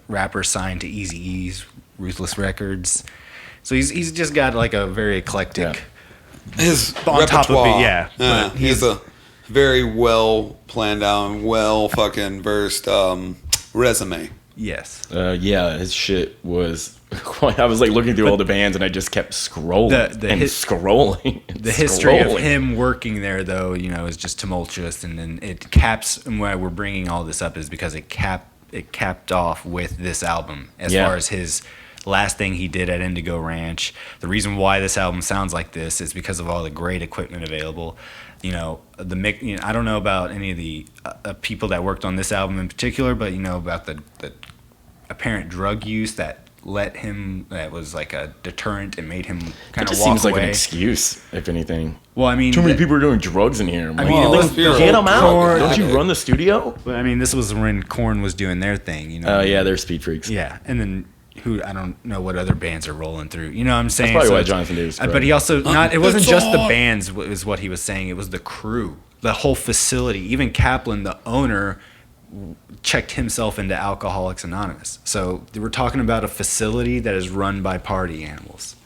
rapper signed to Eazy-E's Ruthless Records. So he's just got like a very eclectic. His On top of it, repertoire. yeah, but He's a very well planned out, well fucking versed resume. Yes. Yeah, his shit was quite. I was like looking through all the bands, and I just kept scrolling The and scrolling. And The history of scrolling. him working there, though, is just tumultuous, and then it caps. And why we're bringing all this up is because it capped off with this album. As Yeah. far as his last thing he did at Indigo Ranch, the reason why this album sounds like this is because of all the great equipment available. The mix. I don't know about any of the people that worked on this album in particular, but about the apparent drug use that was like a deterrent and made him It kind of just walk seems like away. an excuse, if anything. Well, I mean, Too many people are doing drugs in here. I mean, let's be real. get them out. Korn- Don't you run the studio? But I mean, this was when Korn was doing their thing, Oh yeah, they're speed freaks. Yeah, and then I don't know what other bands are rolling through. You know what I'm saying? probably So why it's- Jonathan Davis But he also it wasn't it's just the all- bands is what he was saying. It was the crew, the whole facility. Even Kaplan, the owner, checked himself into Alcoholics Anonymous. So we're talking about a facility that is run by party animals.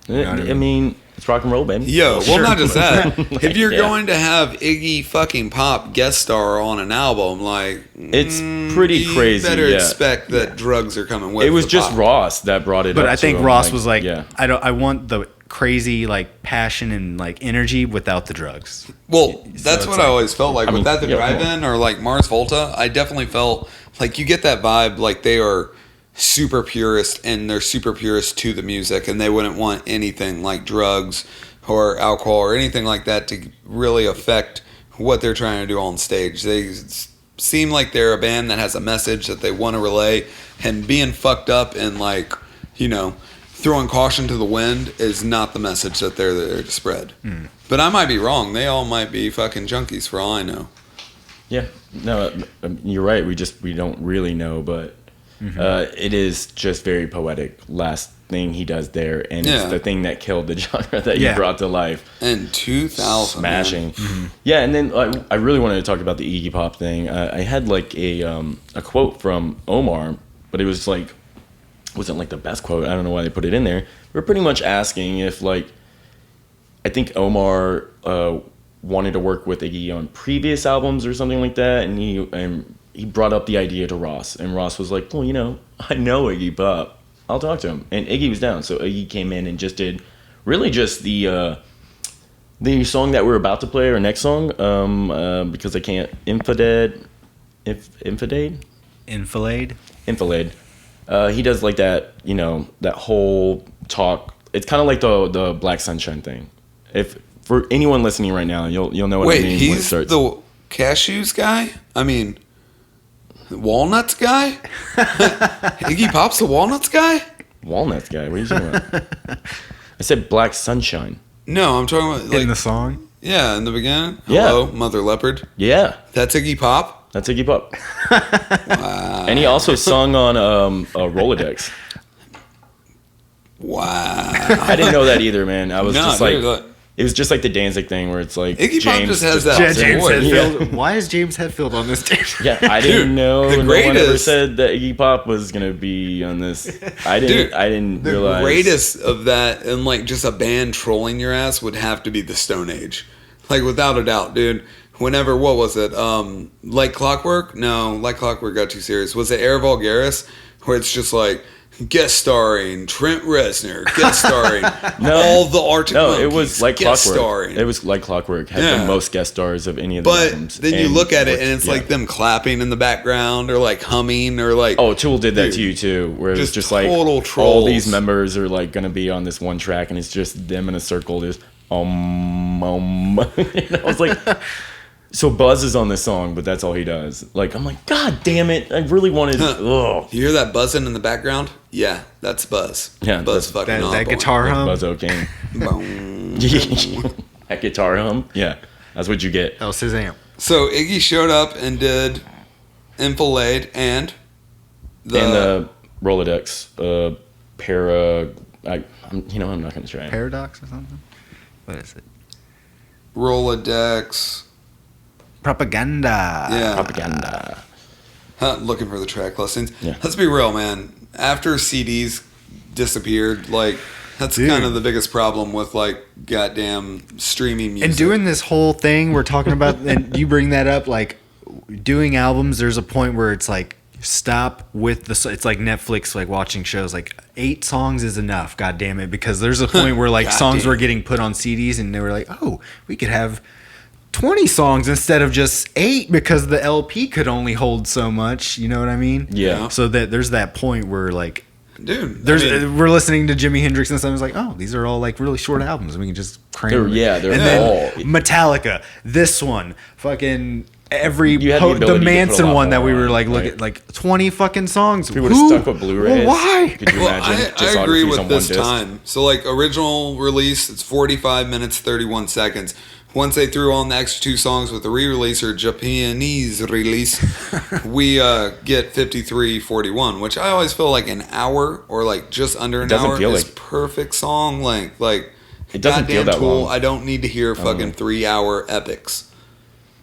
know what I I mean, it's rock and roll, baby. Yo, well, Sure. not just that. If you're Yeah. going to have Iggy fucking Pop guest star on an album, like It's pretty you crazy. better Yeah. expect that drugs are coming with. It was the just pop. Ross that brought it But up. I to think him, Ross was like, yeah. I want the crazy like passion and like energy without the drugs. Well, So that's it's what like- I always felt like I with mean, that the yeah, drive-in or like Mars Volta. I definitely felt like you get that vibe, like they are super purist and they're super purist to the music, and they wouldn't want anything like drugs or alcohol or anything like that to really affect what they're trying to do on stage. They seem like they're a band that has a message that they want to relay, and being fucked up and like, throwing caution to the wind is not the message that they're there to spread. But I might be wrong. They all might be fucking junkies for all I know. Yeah, no, you're right. We don't really know, but it is just very poetic. Last thing he does there, and it's the thing that killed the genre that he brought to life. In 2000, smashing. Yeah, and then I really wanted to talk about the Iggy Pop thing. I had like a quote from Omar, but it was like wasn't like the best quote. I don't know why they put it in there. We're pretty much asking if like I think Omar wanted to work with Iggy on previous albums or something like that, and he brought up the idea to Ross, and Ross was like, well, I know Iggy Pop, I'll talk to him, and Iggy was down. So Iggy came in and just did really just the song that we're about to play, our next song, because I can't Infilade. He does like that, that whole talk. It's kind of like the Black Sunshine thing. If for anyone listening right now, you'll know what I mean. Wait, he's the cashews guy? I mean, walnuts guy? Iggy Pop's the walnuts guy? Walnuts guy? What are you talking about? I said Black Sunshine. No, I'm talking about like in the song. Yeah, in the beginning. Yeah. Hello, Mother Leopard. Yeah, That's Iggy Pop. that's Iggy Pop. Wow. And he also sung on Rolodex. Wow. I didn't know that either, man. I was No, just dude, like, look. it was just like the Danzig thing where it's like Iggy Pop just has that pops in. voice. Hetfield. Why is James Hetfield on this tape? Yeah, I didn't Dude, know. the No one ever greatest- said that Iggy Pop was gonna be on this. I didn't The realize. greatest of that, and like just a band trolling your ass, would have to be the Stone Age. Like without a doubt, dude. Whenever, what was it? Like Clockwork? No, Like Clockwork got too serious. Was it Air Vulgaris? Where it's just like guest starring Trent Reznor, guest starring all the Arctic No, Monkeys, it was like guest Clockwork. starring. It was like Clockwork. Had Yeah. the most guest stars of any of the But albums. then you And look at it and it's yeah. like them clapping in the background or like humming or like Oh, Tool did that Dude, to you too, where it was just just like total all trolls. these members are like gonna be on this one track, and it's just them in a circle, just And I was like, so Buzz is on this song, but that's all he does. Like, I'm like, God damn it! I really wanted. Ugh. You hear that buzzing in the background? Yeah, that's Buzz. Yeah, Buzz that's- fucking That on guitar hum. Buzz O'Kane. Boom. That guitar hum. Yeah, that's what you get. That was his amp. So Iggy showed up and did Enfilade and And the Rolodex, I'm not gonna try. Paradox or something. What is it? Rolodex. Propaganda. Yeah. Propaganda. Looking for the track listings. Yeah. Let's be real, man. After CDs disappeared, like that's Dude. kind of the biggest problem with like goddamn streaming music. And doing this whole thing we're talking about, and you bring that up, like doing albums. There's a point where it's like stop with the. It's like Netflix, like watching shows. Like 8 songs is enough. God damn it, because there's a point where like songs Goddamn. were getting put on CDs, and they were like, oh, we could have 20 songs instead of just 8 because the LP could only hold so much. You know what I mean? Yeah. So that there's that point where like. Dude, There's I mean, we're listening to Jimi Hendrix and something's like, oh, these are all like really short albums. We can just cram They're- them. yeah, they're and all- then Metallica, this one, fucking every You had the ability to the put a Manson lot one that more we were on, like look right. at like 20 fucking songs. If we would have stuck with Blu-rays, Well, why? could you well, imagine? I agree discographies with on this one disc? time. So like original release, it's 45 minutes 31 seconds. Once they threw on the extra 2 songs with the re-release or Japanese release, we get 53:41, which I always feel like an hour or like just under an doesn't hour feel is like- perfect song length. Like It doesn't feel goddamn that Tool, long. I don't need to hear fucking 3-hour epics.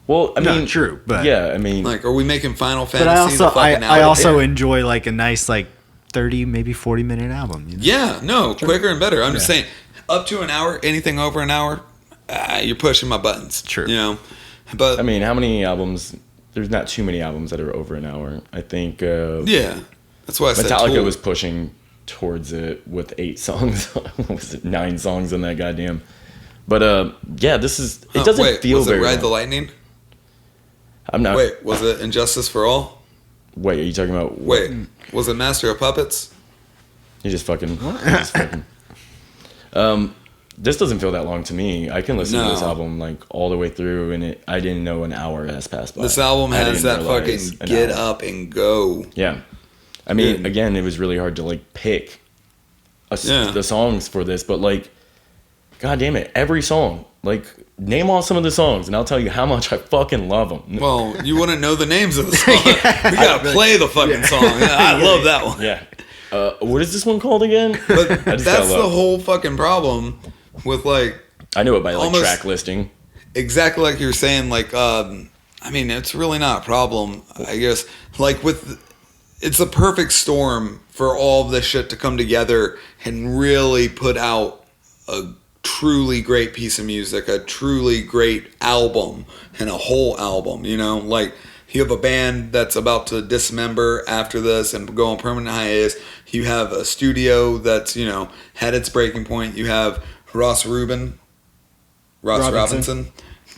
Well, I No, mean, true, but- yeah, I mean, Like, are we making Final Fantasy? But I also the fucking I hour? also enjoy like a nice like 30 maybe 40 minute album. You know? Yeah, no, quicker and better. I'm just saying, up to an hour, anything over an hour, you're pushing my buttons. True. You know, but I mean, how many albums? There's not too many albums that are over an hour. I think yeah, that's why I said Metallica Tool. was pushing towards it with 8 songs. What was it 9 songs on that goddamn? But yeah, this is. It doesn't wait, feel was very. it Ride long. the Lightning? I'm not. Wait, was it Injustice for All? Wait, are you talking about? Wait, was it Master of Puppets? You just fucking. This doesn't feel that long to me. I can listen to this No. album like all the way through, and I didn't know an hour has passed by. This album I has didn't that realize fucking an get hour. up and go. Yeah, I mean, Dude. again, it was really hard to like pick the songs for this, but like, god damn it, every song. Like, name off some of the songs, and I'll tell you how much I fucking love them. Well, you wouldn't know the names of the song. We gotta play the fucking song. Yeah, I love that one. Yeah. What is this one called again? But that's the whole fucking problem with like. I know it by like almost track listing. Exactly like you're saying. Like, I mean, it's really not a problem. I guess like it's a perfect storm for all of this shit to come together and really put out a truly great piece of music, a truly great album, and a whole album, you know? Like, you have a band that's about to dismember after this and go on permanent hiatus. You have a studio that's, you know, had its breaking point. You have Ross Robinson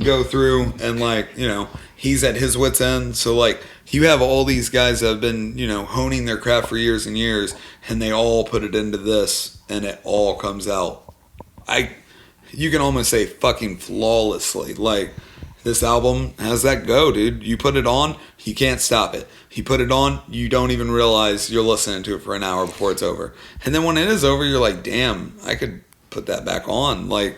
go through and, like, you know, he's at his wit's end. So, like, you have all these guys that have been, you know, honing their craft for years and years, and they all put it into this, and it all comes out. You can almost say fucking flawlessly. Like, this album has that go, dude. You put it on, you can't stop it. You put it on, you don't even realize you're listening to it for an hour before it's over. And then when it is over, you're like, damn, I could put that back on. Like,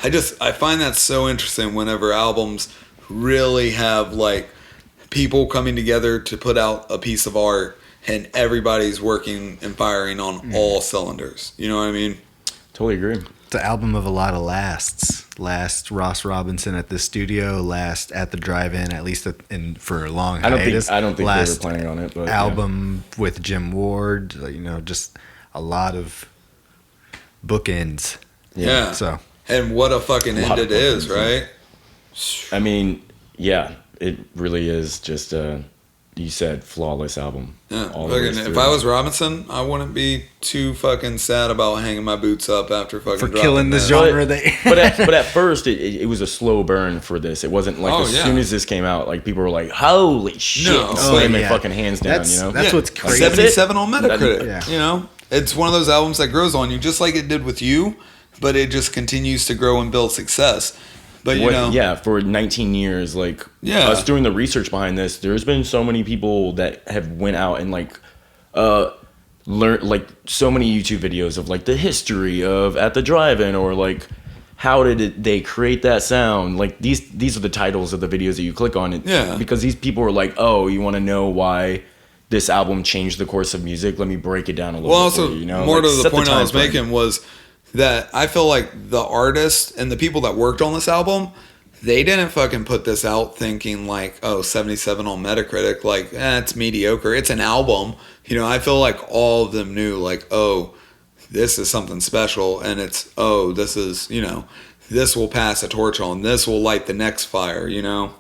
I find that so interesting whenever albums really have, like, people coming together to put out a piece of art and everybody's working and firing on all cylinders. You know what I mean? Totally agree. It's an album of a lot of lasts. Last Ross Robinson at the studio, last at the drive-in, at least for a long hiatus. I don't think last they were planning on it. But album with Jim Ward, you know, just a lot of bookends. Yeah. So, and what a fucking end it is, right? I mean, yeah, it really is just you said flawless album. Yeah. All the way Fucking, if through. I was Robinson, I wouldn't be too fucking sad about hanging my boots up after fucking for dropping killing the that. genre. but at first it was a slow burn for this. It wasn't like soon as this came out, like people were like, "Holy shit!" No. Slamming Oh, their yeah. fucking hands down. That's- You know, that's what's crazy. 77 on Metacritic. Yeah. You know, it's one of those albums that grows on you, just like it did with you, but it just continues to grow and build success. But you know, yeah, for 19 years, like us doing the research behind this, there's been so many people that have went out and like learned like so many YouTube videos of like the history of At the Drive-In, or like how they create that sound. Like these are the titles of the videos that you click on. Because these people are like, oh, you want to know why this album changed the course of music? Let me break it down a little bit. Also, for you, you know? more like, to the set point I time was frame. making was that I feel like the artists and the people that worked on this album, they didn't fucking put this out thinking like, oh, 77 on Metacritic, like, it's mediocre. It's an album. You know, I feel like all of them knew, like, oh, this is something special, and it's, oh, this is, you know, this will pass a torch on. This will light the next fire, you know?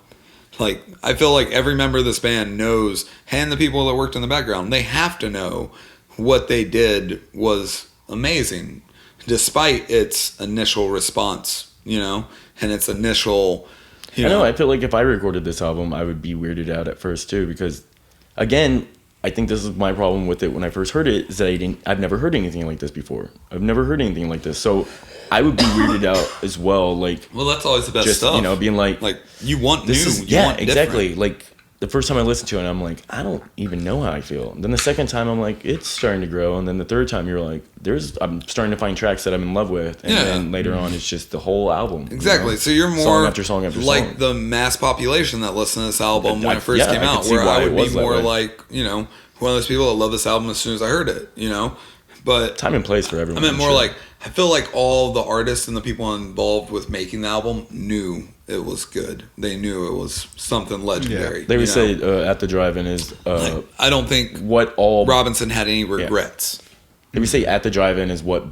Like, I feel like every member of this band knows, and the people that worked in the background, they have to know what they did was amazing, despite its initial response, you know, and its initial, you know. I feel like if I recorded this album, I would be weirded out at first too, because again, I think this is my problem with it when I first heard it, is that I've never heard anything like this before. I've never heard anything like this. So I would be weirded out as well. Like, well, that's always the best just, stuff. you know, being like you want new, yeah, want exactly. Like, the first time I listened to it, I'm like, I don't even know how I feel. And then the second time, I'm like, it's starting to grow. And then the third time, you're like, I'm starting to find tracks that I'm in love with. And then later on, it's just the whole album. Exactly. You know? So you're more song after song after like song. the mass population that listened to this album when it first came I out, could see where why I it would be was that more way. like, you know, one of those people that love this album as soon as I heard it, you know. But Time and place for everyone. I meant I'm more sure. like, I feel like all the artists and the people involved with making the album knew it was good. They knew it was something legendary. They would you know? say At the Drive-In is I don't think what all Robinson had any regrets. They would say At the Drive-In is what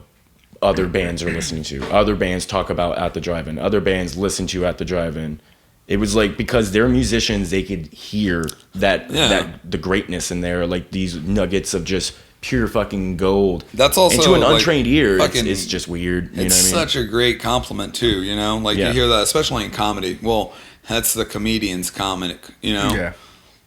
other bands are listening to. Other bands talk about At the Drive-In. Other bands listen to At the Drive-In. It was like, because they're musicians, they could hear that the greatness in there, like these nuggets of just pure fucking gold. That's also, and to an like, untrained ear, fucking- it's just weird. You know what I It's mean? such a great compliment too, you know. Like you hear that, especially in comedy. Well, that's the comedian's comic, you know. Yeah.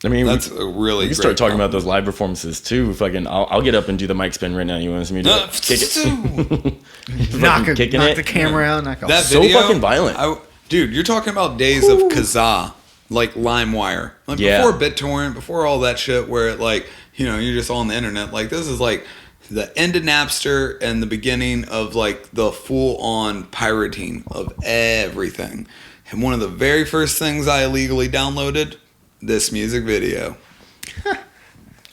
I mean, That's a really. we can start talking about those live performances too. Fucking, I'll get up and do the mic spin right now. You want me to kick it? knock kicking the it. camera out. Knock off. That So video, fucking violent. Dude, you're talking about days of Kazaa, like LimeWire, like Yeah. before BitTorrent, before all that shit, where it like, you know, you're just on the internet. Like this is like the end of Napster and the beginning of like the full on pirating of everything. And one of the very first things I illegally downloaded, this music video.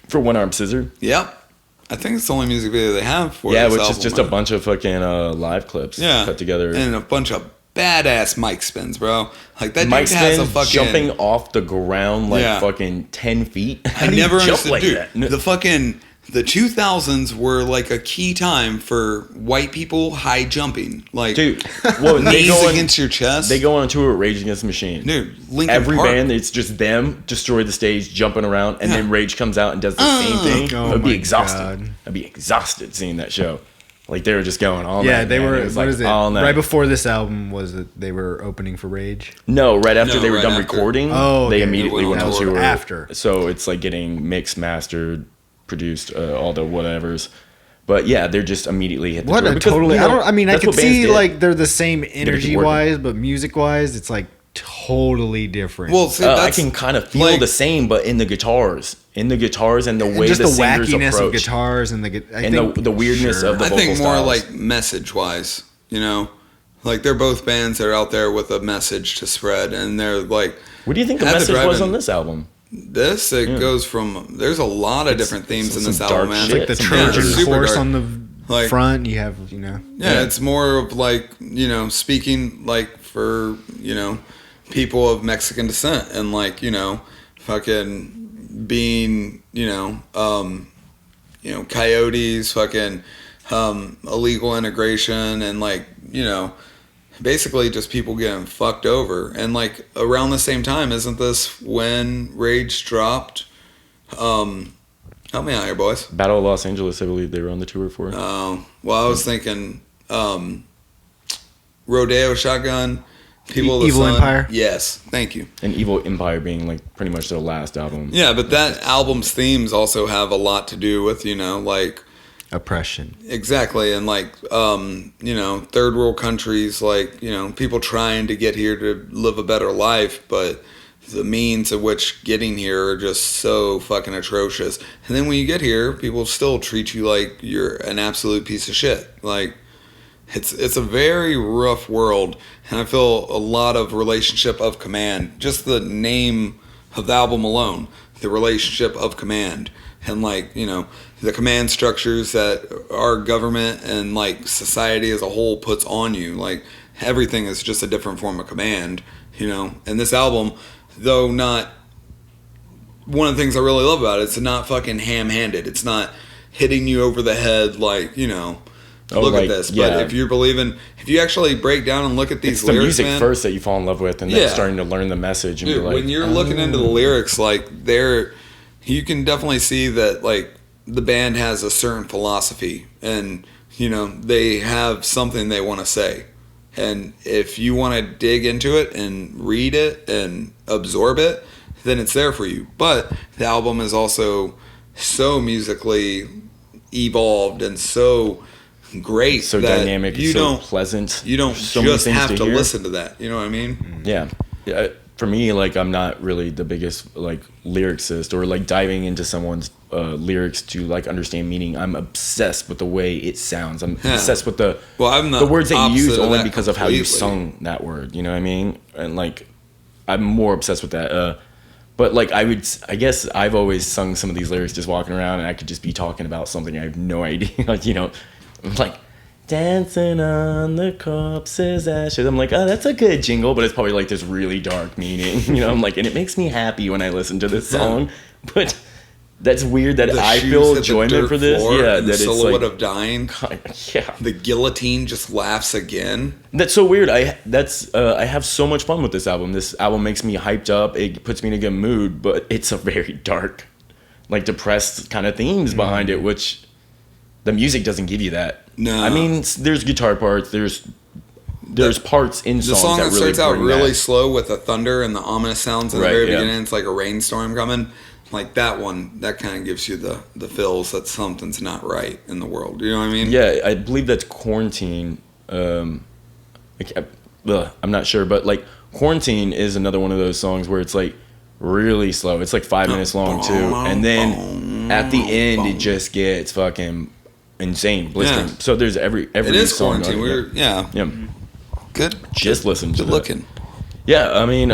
For One Arm Scissor. Yep. I think it's the only music video they have for Yeah, this which is album, just man. a bunch of fucking live clips cut together. And a bunch of badass mic spins, bro. Like that Mike dude has a Spin fucking jumping off the ground like Yeah. fucking 10 feet. I never understood, like dude. that. The 2000s were like a key time for white people high jumping. Like, Dude, well, they knees go on, against your chest. They go on a tour with Rage Against the Machine. Dude, Linkin Every Park. band, it's just them destroy the stage, jumping around, and then Rage comes out and does the same thing. Oh I'd be my exhausted. God. I'd be exhausted seeing that show. Like they were just going all Yeah, night. they man. were. It was What like is it? all night. Right before this album was it? They were opening for Rage. No, right after No, they were right done after. recording, Oh, they okay. immediately They went went on on tour. after. So it's like getting mixed, mastered, produced, all the whatevers. But yeah, they're just immediately hit the What tour a because, totally. you know, I don't. I mean, I that's could what bands see did. like they're the same keep energy working. wise, but music wise, it's like totally different. Well, see, I that's, can kind of feel like- the same, but in the guitars and the and way just the the singers wackiness approach. of guitars and the weirdness of the I think vocal more styles. like message wise, you know? Like they're both bands that are out there with a message to spread, and they're like, What do you think the Had the message was drive-in- on this album? this, it goes from, there's a lot of different themes in some this dark album, man. shit. like the some Trojan Trojan super horse dark. on the Like- front. You have Yeah, Yeah. it's more of like, you know, speaking like for, you know, people of Mexican descent and like, you know, fucking being, coyotes, fucking illegal integration and like, you know, basically just people getting fucked over. And like around the same time, isn't this when Rage dropped? Help me out here, boys. Battle of Los Angeles, I believe they were on the tour for. Well, I was thinking Rodeo Shotgun, People of the Evil Sun. Empire? Yes, thank you. And Evil Empire being like pretty much their last album. Yeah, but that album's themes also have a lot to do with, you know, like oppression. exactly, and like third world countries, like, you know, people trying to get here to live a better life, but the means of which getting here are just so fucking atrocious. And then when you get here, people still treat you like you're an absolute piece of shit. Like it's a very rough world, and I feel a lot of Relationship of Command. Just the name of the album alone, the Relationship of Command, and like, you know, the command structures that our government and like society as a whole puts on you. Like everything is just a different form of command, you know. And this album, though not one of the things I really love about it, it's not fucking ham-handed. It's not hitting you over the head like, you know, look like, at this. But yeah. if you actually break down and look at these It's the lyrics, music man, first that you fall in love with, and then Yeah. starting to learn the message and dude, be like, when you're looking into the lyrics, like you can definitely see that like the band has a certain philosophy, and you know they have something they want to say. And if you want to dig into it and read it and absorb it, then it's there for you. But the album is also so musically evolved and so great, so that dynamic, you so don't pleasant. you don't so many just things have to hear. listen to that. You know what I mean? Yeah. For me, like, I'm not really the biggest like lyricist or like diving into someone's lyrics to like understand meaning. I'm obsessed with the way it sounds. I'm obsessed with the I'm the words that you opposite use of only that because of how you completely. sung that word. You know what I mean? And like, I'm more obsessed with that. But like, I guess I've always sung some of these lyrics just walking around, and I could just be talking about something I have no idea. Like, you know, like dancing on the corpse's ashes. I'm like, oh, that's a good jingle, but it's probably like this really dark meaning. You know, I'm like, and it makes me happy when I listen to this song. But that's weird that The I shoes feel hit the enjoyment dirt for this. floor, Yeah, and that the it's silhouette like, of dying. yeah. The guillotine just laughs again. That's so weird. I have so much fun with this album. This album makes me hyped up. It puts me in a good mood, but it's a very dark, like depressed kind of themes behind it, which the music doesn't give you that. No. I mean, there's guitar parts. There's parts in The songs song that that really starts out bring really that. slow with the thunder and the ominous sounds in the Right, very yeah. beginning. It's like a rainstorm coming. Like that one, that kind of gives you the feels that something's not right in the world. You know what I mean? Yeah, I believe that's Quarantine. I'm not sure, but like Quarantine is another one of those songs where it's like really slow. It's like 5 minutes long too, and then at the end it just gets fucking insane, blistering. Yeah. So there's every It is song on quarantine. it, We're yeah. good. Just listen to Good that. looking. Yeah, I mean,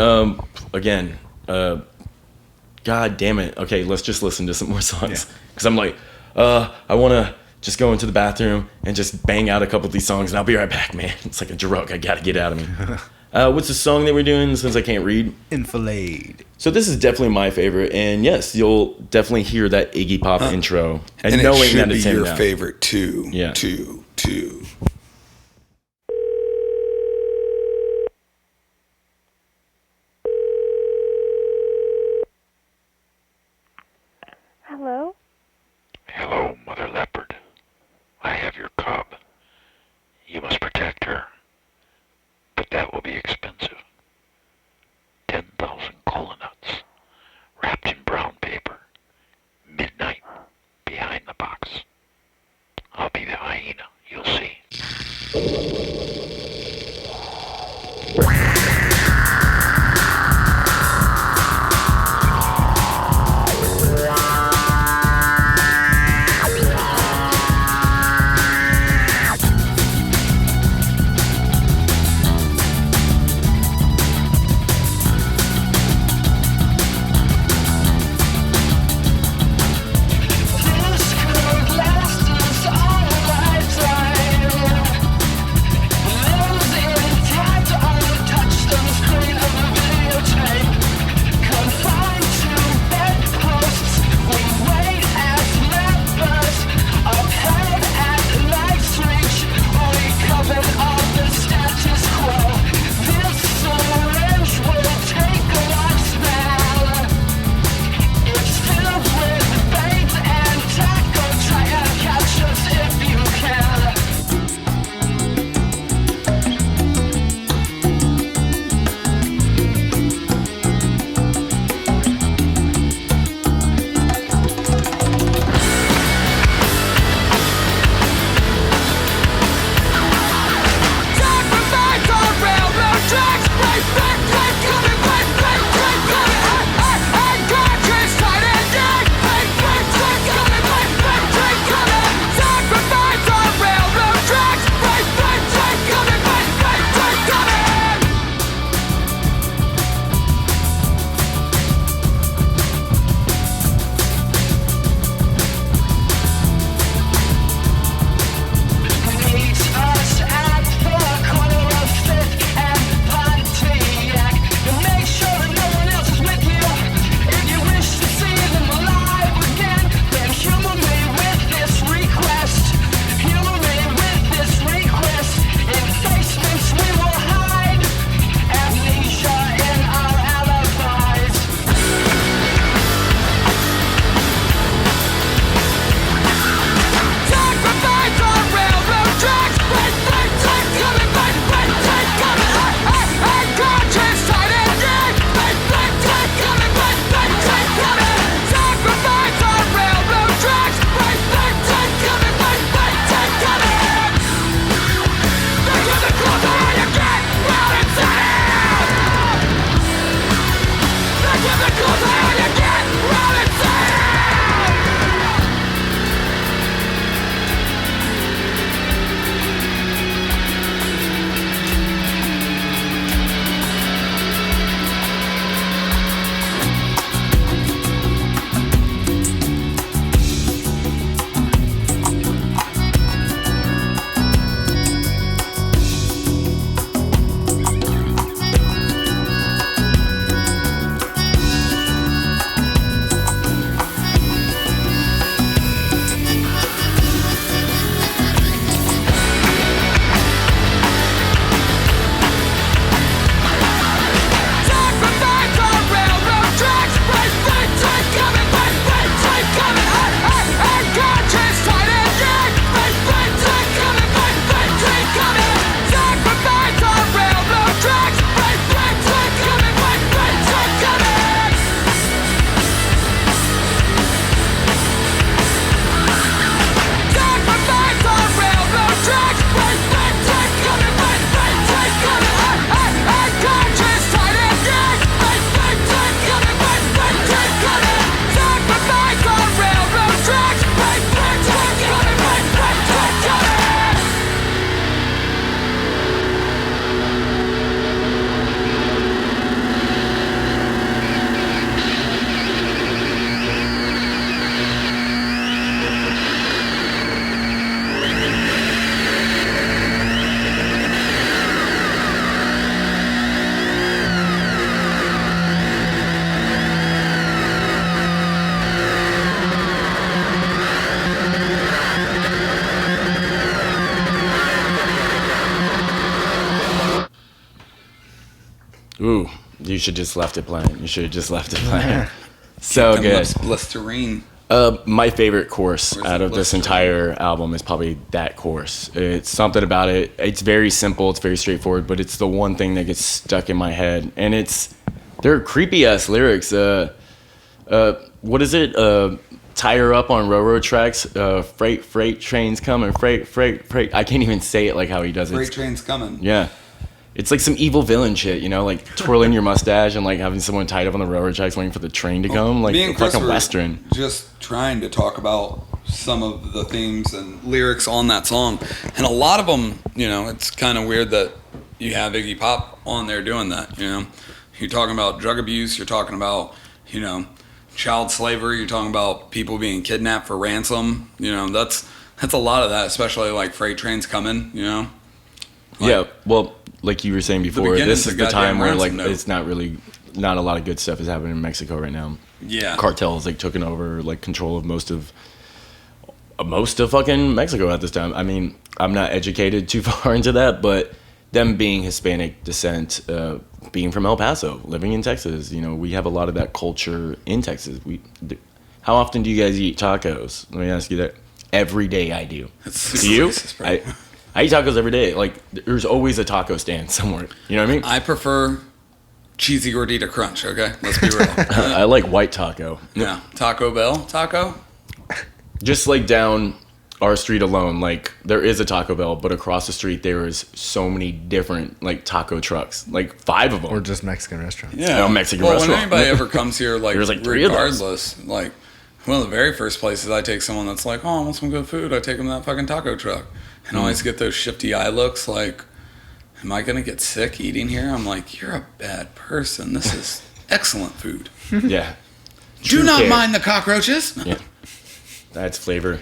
again, God damn it. Okay, let's just listen to some more songs. Because I'm like, I want to just go into the bathroom and just bang out a couple of these songs, and I'll be right back, man. It's like a drug. I got to get out of me. What's the song that we're doing since I can't read? Enfilade. So this is definitely my favorite. And yes, you'll definitely hear that Iggy Pop intro. And knowing it should that be it's him your now. favorite too. Yeah. Too. Hello? Hello, Mother Leopard. I have your cub. You must protect her. But that will be expensive. 10,000 cola nuts, wrapped in brown paper. Midnight, behind the box. I'll be the hyena, you'll see. Losing time to all the touch Ooh, you should just left it playing. You should have just left it playing. So Them good. lips Listerine. My favorite chorus Where's out the of this Listerine? entire album is probably that chorus. It's something about it. It's very simple. It's very straightforward, but it's the one thing that gets stuck in my head. And they're creepy ass lyrics. What is it? Tire up on railroad tracks. Freight trains coming. Freight. I can't even say it like how he does it. Freight train's coming. Yeah. It's like some evil villain shit, you know, like twirling your mustache and like having someone tied up on the railroad tracks waiting for the train to come, like Me a and Chris fucking were western. just trying to talk about some of the themes and lyrics on that song, and a lot of them, you know, it's kind of weird that you have Iggy Pop on there doing that. You know, you're talking about drug abuse, you're talking about, you know, child slavery, you're talking about people being kidnapped for ransom. You know, that's a lot of that, especially like Freight Trains Coming. You know, like, Yeah, well, like you were saying before, beginning's this is a the time goddamn where like ransom note. it's not a lot of good stuff is happening in Mexico right now. yeah, Cartels like taking over like control of most of fucking Mexico at this time. I mean, I'm not educated too far into that, but them being Hispanic descent, being from El Paso, living in Texas, you know, we have a lot of that culture in Texas. How often do you guys eat tacos? Let me ask you that. Every day I do. That's super Do you? racist, bro. I eat tacos every day. Like, there's always a taco stand somewhere. You know what I mean? I prefer cheesy gordita crunch. Okay, let's be real. I like white taco. Yeah, Taco Bell taco. Just like down our street alone, like there is a Taco Bell, but across the street there is so many different like taco trucks, like 5 of them. Or just Mexican restaurants. Yeah, Mexican well, restaurant. when anybody ever comes here, like, There's, like, 3 of those. regardless, like one of the very first places I take someone that's like, oh, I want some good food, I take them to that fucking taco truck, and I always get those shifty eye looks, like, am I gonna get sick eating here? I'm like, you're a bad person. This is excellent food. Yeah. Do True not care. mind the cockroaches. Yeah. That's flavor.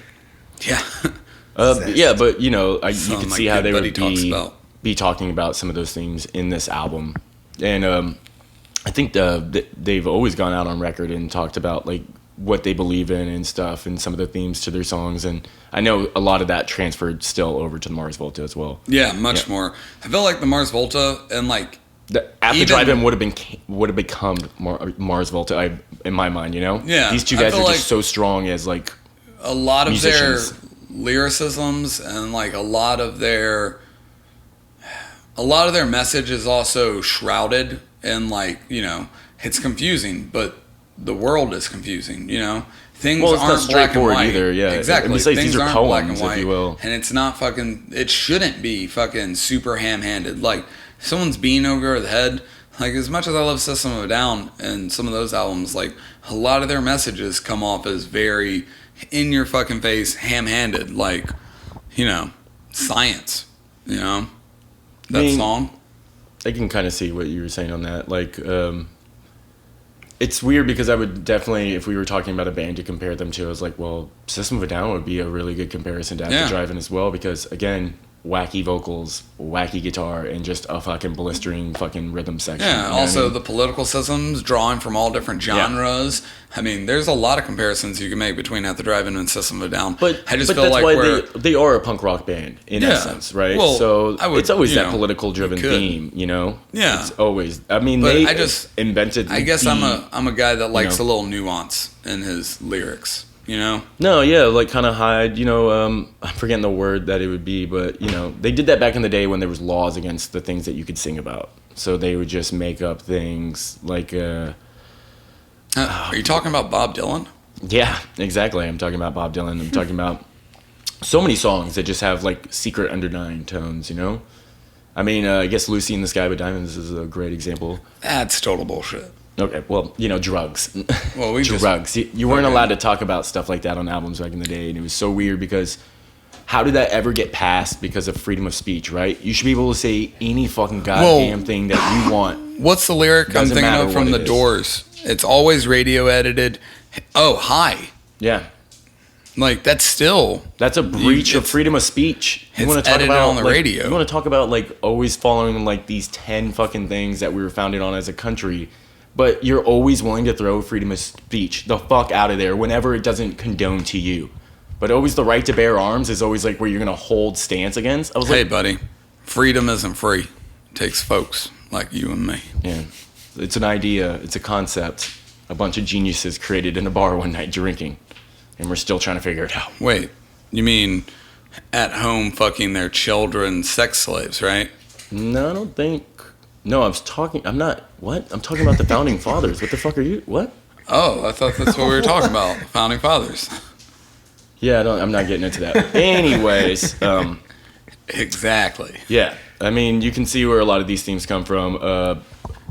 Yeah. Yeah, but you know, you Something can my see how good they buddy would talks about. be talking about some of those themes in this album, and I think they've always gone out on record and talked about like what they believe in and stuff, and some of the themes to their songs, and I know a lot of that transferred still over to the Mars Volta as well. Yeah, much more. I feel like the Mars Volta and like After Even- Drive-In would have become Mars Volta, in my mind. You know, Yeah, these two I guys feel are like- just so strong as like a lot of musicians. their lyricisms and like a lot of their message is also shrouded in like, you know, it's confusing, but the world is confusing, you know. Things Well, it's not aren't black and straightforward white either, yeah. exactly. Besides, these Things are aren't black and poems, if white, you will. and it's not fucking. It shouldn't be fucking super ham-handed. Like if someone's being over the head. Like as much as I love System of a Down and some of those albums, like a lot of their messages come off as very in your fucking face, ham-handed, like, you know, science, you know, that I mean, song. I can kind of see what you were saying on that. Like, it's weird because I would definitely, if we were talking about a band to compare them to, I was like, well, System of a Down would be a really good comparison to After Yeah. Drive-In as well, because again, wacky vocals, wacky guitar, and just a fucking blistering fucking rhythm section. Yeah, you know what also I mean? the political systems drawing from all different genres. I mean, there's a lot of comparisons you can make between At the Drive-In and System of a Down. But I just but feel that's like why we're they are a punk rock band in Yeah. essence, right? Well, so I would, it's always you that know, political driven we could. theme, you know? Yeah. It's always. I mean, But they I just- invented. I guess the- I'm a guy that likes know. a little nuance in his lyrics, you know? No, yeah, like kind of hide, you know, I'm forgetting the word that it would be, but, you know, they did that back in the day when there was laws against the things that you could sing about. So they would just make up things like, Are you talking about Bob Dylan? yeah, exactly. I'm talking about Bob Dylan. I'm talking about so many songs that just have like secret underlying tones, you know? I mean, I guess Lucy in the Sky with Diamonds is a great example. That's total bullshit. Okay, well, you know, drugs. Well, we just drugs. You weren't fucking- allowed to talk about stuff like that on albums back in the day, and it was so weird because how did that ever get passed because of freedom of speech, right? You should be able to say any fucking goddamn thing that you want. What's the lyric I'm Doesn't thinking matter of from what The it is. Doors? It's always radio edited. Oh, hi. Yeah. Like, that's still... That's a breach of it's- freedom of speech. You it's want to talk edited about on the like, radio. You want to talk about like always following like these 10 fucking things that we were founded on as a country, but you're always willing to throw freedom of speech the fuck out of there whenever it doesn't condone to you. But always the right to bear arms is always like where you're gonna hold stance against. I was Hey, like, buddy, freedom isn't free. It takes folks. like you and me. Yeah. It's an idea. It's a concept. A bunch of geniuses created in a bar one night drinking, and we're still trying to figure it out. Wait, you mean at home fucking their children sex slaves, right? No, I don't think. No, I'm not. What? I'm talking about the founding fathers. What the fuck are you? What? Oh, I thought that's what we were talking about. Founding fathers. Yeah, I'm not getting into that. Anyways, Exactly. yeah. I mean, you can see where a lot of these themes come from.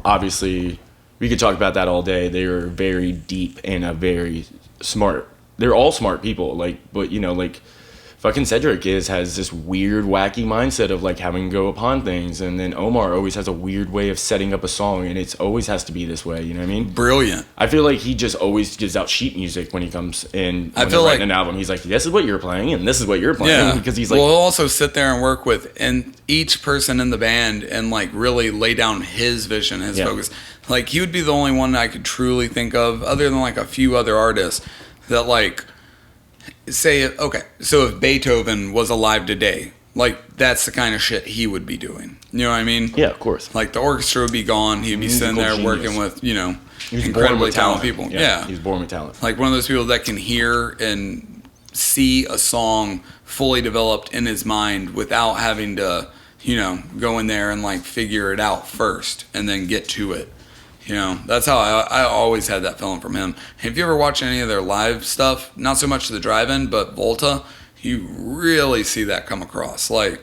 Obviously, we could talk about that all day. They are very deep and a very smart. They're all smart people. But fucking Cedric has this weird, wacky mindset of like having to go upon things, and then Omar always has a weird way of setting up a song, and it's always has to be this way. You know what I mean? Brilliant. I feel like he just always gives out sheet music when he comes in. I feel like an album, he's like, "This is what you're playing, and this is what you're playing." Yeah, because he's like, well, he'll also sit there and work with each person in the band and like really lay down his vision, his focus. Like he would be the only one I could truly think of, other than like a few other artists that like. Say, okay, so if Beethoven was alive today, like, that's the kind of shit he would be doing. You know what I mean? Yeah, of course. Like, the orchestra would be gone. He'd be sitting there genius. working with, He's incredibly talented people. Yeah. He's born with talent. Like, one of those people that can hear and see a song fully developed in his mind without having to, go in there and, like, figure it out first and then get to it. That's how I always had that feeling from him. If you ever watch any of their live stuff, not so much the drive-in, but Volta, you really see that come across. Like,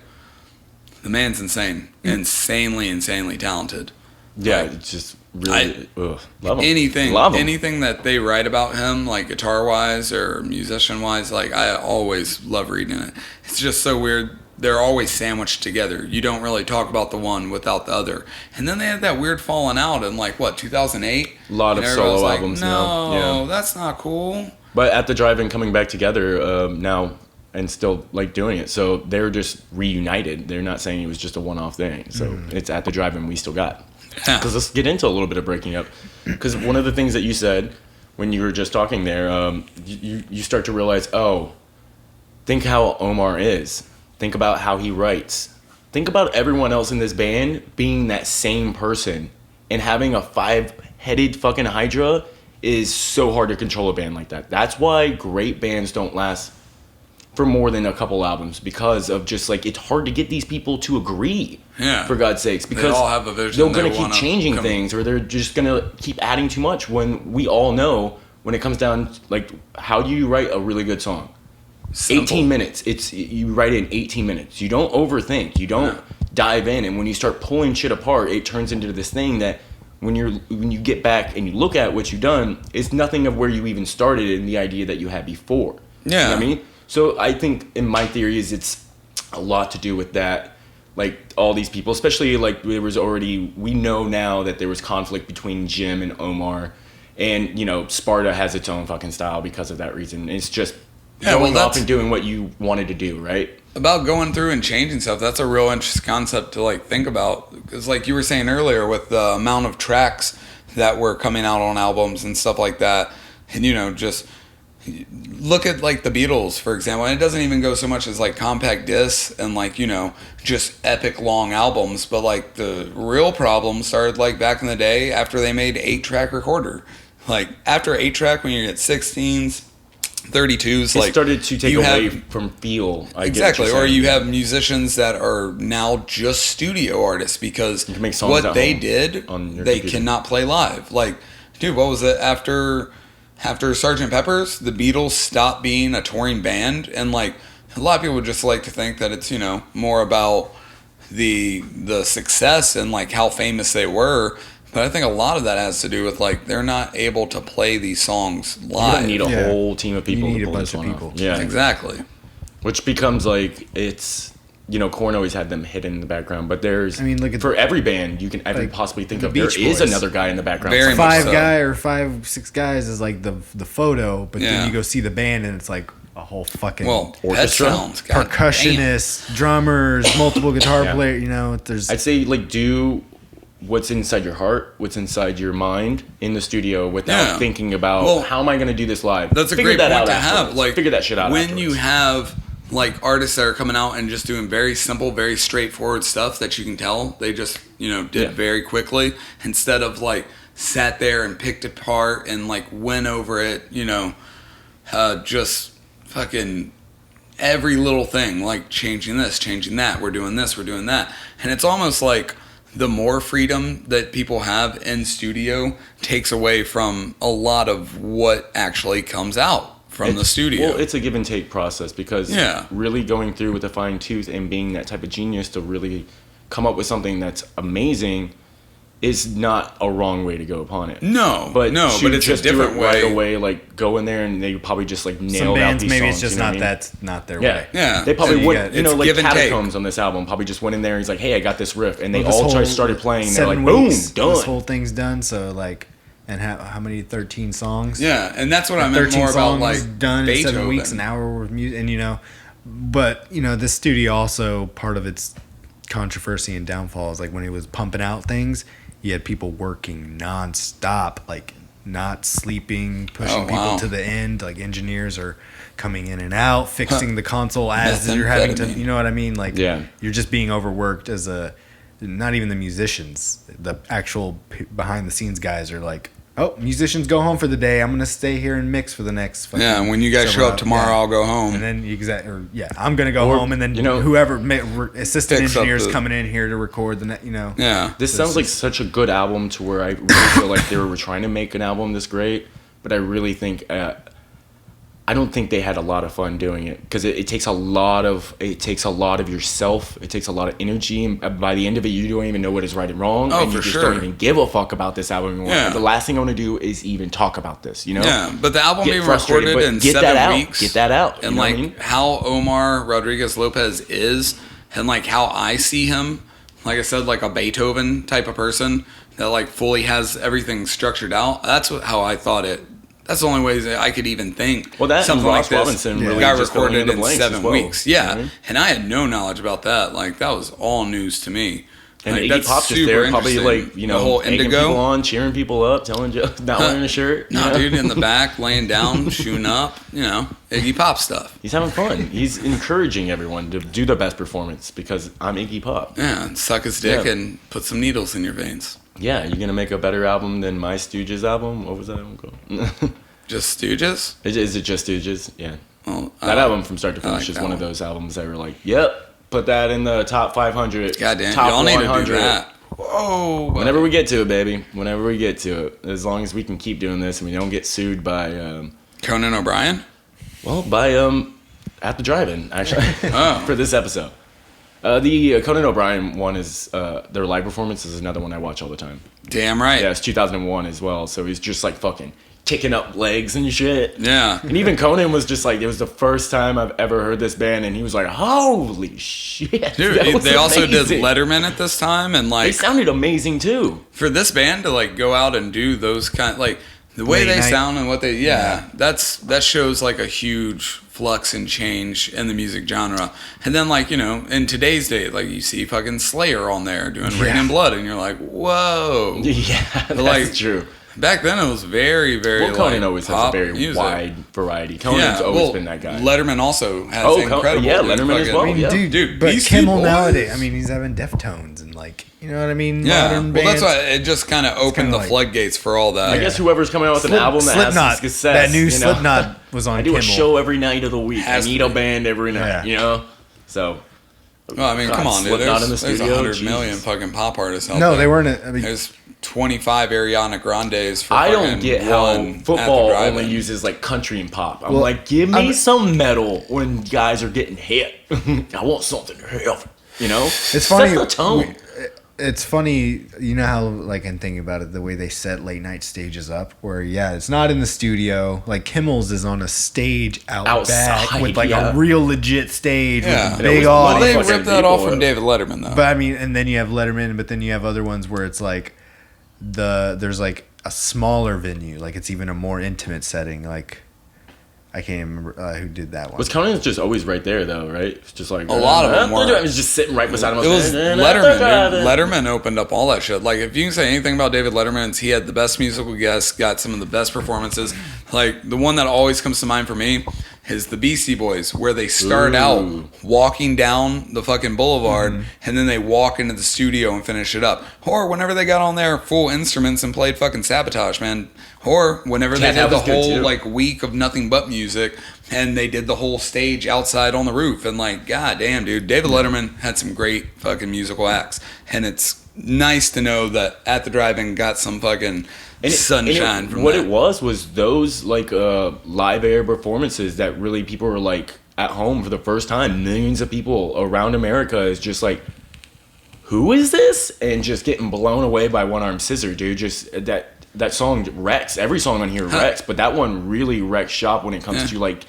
the man's insane. Insanely talented. Yeah, like, it's just really, love him. Anything that they write about him, like guitar-wise or musician-wise, like, I always love reading it. It's just so weird. They're always sandwiched together. You don't really talk about the one without the other. And then they had that weird falling out in 2008? A lot of solo albums now. No, that's not cool. But at the drive-in coming back together now and still like doing it. So they're just reunited. They're not saying it was just a one-off thing. So it's at the drive-in we still got. Because let's get into a little bit of breaking up. Because one of the things that you said when you were just talking there, you start to realize, think how Omar is. Think about how he writes. Think about everyone else in this band being that same person, and having a 5-headed fucking Hydra is so hard to control a band like that. That's why great bands don't last for more than a couple albums, because of just like, it's hard to get these people to agree. Yeah. For God's sakes, because they all have a vision. They're going to keep changing things, or they're just going to keep adding too much, when we all know when it comes down, like, how do you write a really good song? Simple. 18 minutes. You write it in 18 minutes. You don't overthink. You don't dive in. And when you start pulling shit apart, it turns into this thing that when you get back and you look at what you've done, it's nothing of where you even started in the idea that you had before. Yeah. You know what I mean? So I think in my theory is it's a lot to do with that. Like, all these people, especially like we know now that there was conflict between Jim and Omar, and Sparta has its own fucking style because of that reason. It's just going off and doing what you wanted to do, right? About going through and changing stuff, that's a real interesting concept to like think about. Because like you were saying earlier, with the amount of tracks that were coming out on albums and stuff like that, and just look at like the Beatles, for example, and it doesn't even go so much as like compact discs and like just epic long albums, but like the real problem started like back in the day after they made 8-track recorder. Like after 8-track, when you get 16s, 32s, it started to take away from feel. Exactly, or you have musicians that are now just studio artists because what they did, they cannot play live. Like, dude, what was it after Sgt. Pepper's? The Beatles stopped being a touring band, and like a lot of people would just like to think that it's more about the success and like how famous they were. But I think a lot of that has to do with like they're not able to play these songs live. You don't need a whole team of people. You need to a bunch of people. Yeah, exactly. Which becomes like it's Korn always had them hidden in the background, but there's look at for every band you can ever possibly think of, there is another guy in the background. Very Five guy or 5-6 guys is like the photo, but then you go see the band and it's like a whole fucking orchestra, percussionists, drummers, multiple guitar players. There's. I'd say like do what's inside your heart, what's inside your mind in the studio without thinking about how am I going to do this live. That's a great point to have. Like figure that shit out when afterwards. you have like artists that are coming out and just doing very simple, very straightforward stuff that you can tell they just, did very quickly, instead of like sat there and picked apart and like went over it, just fucking every little thing, like changing this, changing that, we're doing this, we're doing that. And it's almost like the more freedom that people have in studio takes away from a lot of what actually comes out from the studio. Well, it's a give and take process, because really going through with a fine tooth and being that type of genius to really come up with something that's amazing is not a wrong way to go upon it. But it's just a different do it way. Right away, like go in there and they probably just like nail Some out bands, these maybe songs. it's just not that's not their way. Yeah. They probably So wouldn't. it's Like give and take. Catacombs on this album probably just went in there and he's like, hey, I got this riff, and they Well, this all whole started playing. And they're 7 like, boom, weeks, done. This whole thing's done. So like, and how many 13 songs? Yeah, and that's what I meant 13 more about, songs like done Beethoven. in 7 weeks, an hour with music, and but the studio also, part of its controversy and downfall is like when he was pumping out things, he had people working nonstop, like not sleeping, pushing people to the end. Like engineers are coming in and out, fixing the console as you're having to, you know what I mean? Like you're just being overworked as not even the musicians, the actual behind the scenes guys are like, oh, musicians go home for the day. I'm going to stay here and mix for the next. And when you guys show up tomorrow, I'll go home. And then I'm going to go home, and then whoever assistant engineers the, coming in here to record the Yeah. This sounds like such a good album to where I really feel like they were trying to make an album this great, but I really think I don't think they had a lot of fun doing it, because it takes a lot of yourself. It takes a lot of energy, and by the end of it, you don't even know what is right and wrong. Oh, and you for just sure. don't even give a fuck about this album anymore. Yeah. The last thing I want to do is even talk about this. Yeah, but the album Get being frustrated, recorded but in get 7 that out. weeks. Get that out. And You know like what I mean? how Omar Rodriguez Lopez is, and like how I see him, like I said, like a Beethoven type of person that like fully has everything structured out. That's how I thought it. That's the only way that I could even think. Well, that something and like Ross this Robinson really got just filling recorded the in blanks 7 as well. weeks. You know Yeah, what I mean? and I had no knowledge about that. Like that was all news to me. And like, Iggy Pop's just there, probably like, the whole egging Indigo. people on, cheering people up, telling jokes, not wearing a shirt. No, dude, in the back, laying down, shooting up, Iggy Pop stuff. He's having fun. He's encouraging everyone to do their best performance, because I'm Iggy Pop. Yeah, and suck his dick and put some needles in your veins. Yeah, you're going to make a better album than my Stooges album? What was that album called? Just Stooges? Is it just Stooges? Yeah. Well, That album from start to finish like is that one of one. those albums that were like, yep, put that in the top 500. Goddamn, top y'all need 100. to do that. Whoa. Whenever we get to it, baby. Whenever we get to it. As long as we can keep doing this and we don't get sued by... Conan O'Brien? by At the Drive-In, actually, Oh. for this episode. The Conan O'Brien one is... their live performance is another one I watch all the time. Damn right. Yeah, it's 2001 as well, so he's just like fucking kicking up legs and shit. Yeah. And even Conan was just like, it was the first time I've ever heard this band, and he was like, holy shit. Dude, that was they also did amazing. Letterman at this time, and They like sounded amazing too. for this band to like go out and do those kind, like the way Late they night. sound and what they that shows like a huge flux and change in the music genre. And then like in today's day, like you see fucking Slayer on there doing Rain and Blood, and you're like, whoa. Yeah, that's Like, true. Back then it was very, very Well, Conan like, always has a pop very music. wide variety. Conan's always been that guy. Letterman also has incredible. Letterman as well. I mean, Yeah. dude, Beastie but Kimmel Boys. nowadays, I mean, he's having Deftones and like, you know what I mean? Yeah, Modern well, that's bands. why it just kind of opened kinda the like- floodgates for all that. I guess whoever's coming out with an album that has some success. That new you know? Slipknot was on I do Kimmel. a show every night of the week. Has I need to a be. band every night, Yeah. So, Well, I mean, God, come on, dude. Slipknot in the There's studio, 100 million Jesus. fucking pop artists out No, there. they weren't. I mean, There's 25 Ariana Grandes for I don't fucking get how one at football the drive-in. only uses like country and pop. I'm Well, like, give me I'm- some metal when guys are getting hit. I want something heavy, it's funny. Set the tone. It's funny, you know how, like, in thinking about it, the way they set late night stages up, where, it's not in the studio. Like, Kimmel's is on a stage out Outside, back with, like, yeah. a real legit stage Yeah. with And it big was Well, money they audience. fucking ripped that off people. from David Letterman, though. But, I mean, and then you have Letterman, but then you have other ones where it's, like, there's, like, a smaller venue. Like, it's even a more intimate setting. Like, I can't even remember who did that one. Was Conan's just always right there though, right? It's just like A lot of them were. It was just sitting right beside him. It was Letterman, dude. Letterman opened up all that shit. Like, if you can say anything about David Letterman, it's he had the best musical guests, got some of the best performances. Like, the one that always comes to mind for me is the Beastie Boys, where they start out walking down the fucking boulevard and then they walk into the studio and finish it up. Or whenever they got on their full instruments and played fucking Sabotage, man. Or whenever they did the whole like week of nothing but music and they did the whole stage outside on the roof. And like, god damn, dude, David Letterman had some great fucking musical acts. And it's nice to know that At the Drive-In got some fucking sunshine from what that. it was those like live air performances that really people were like at home for the first time. Millions of people around America is just like, who is this? And just getting blown away by One Arm Scissor, dude. Just that song wrecks. Every song on here wrecks, but that one really wrecks shop when it comes to like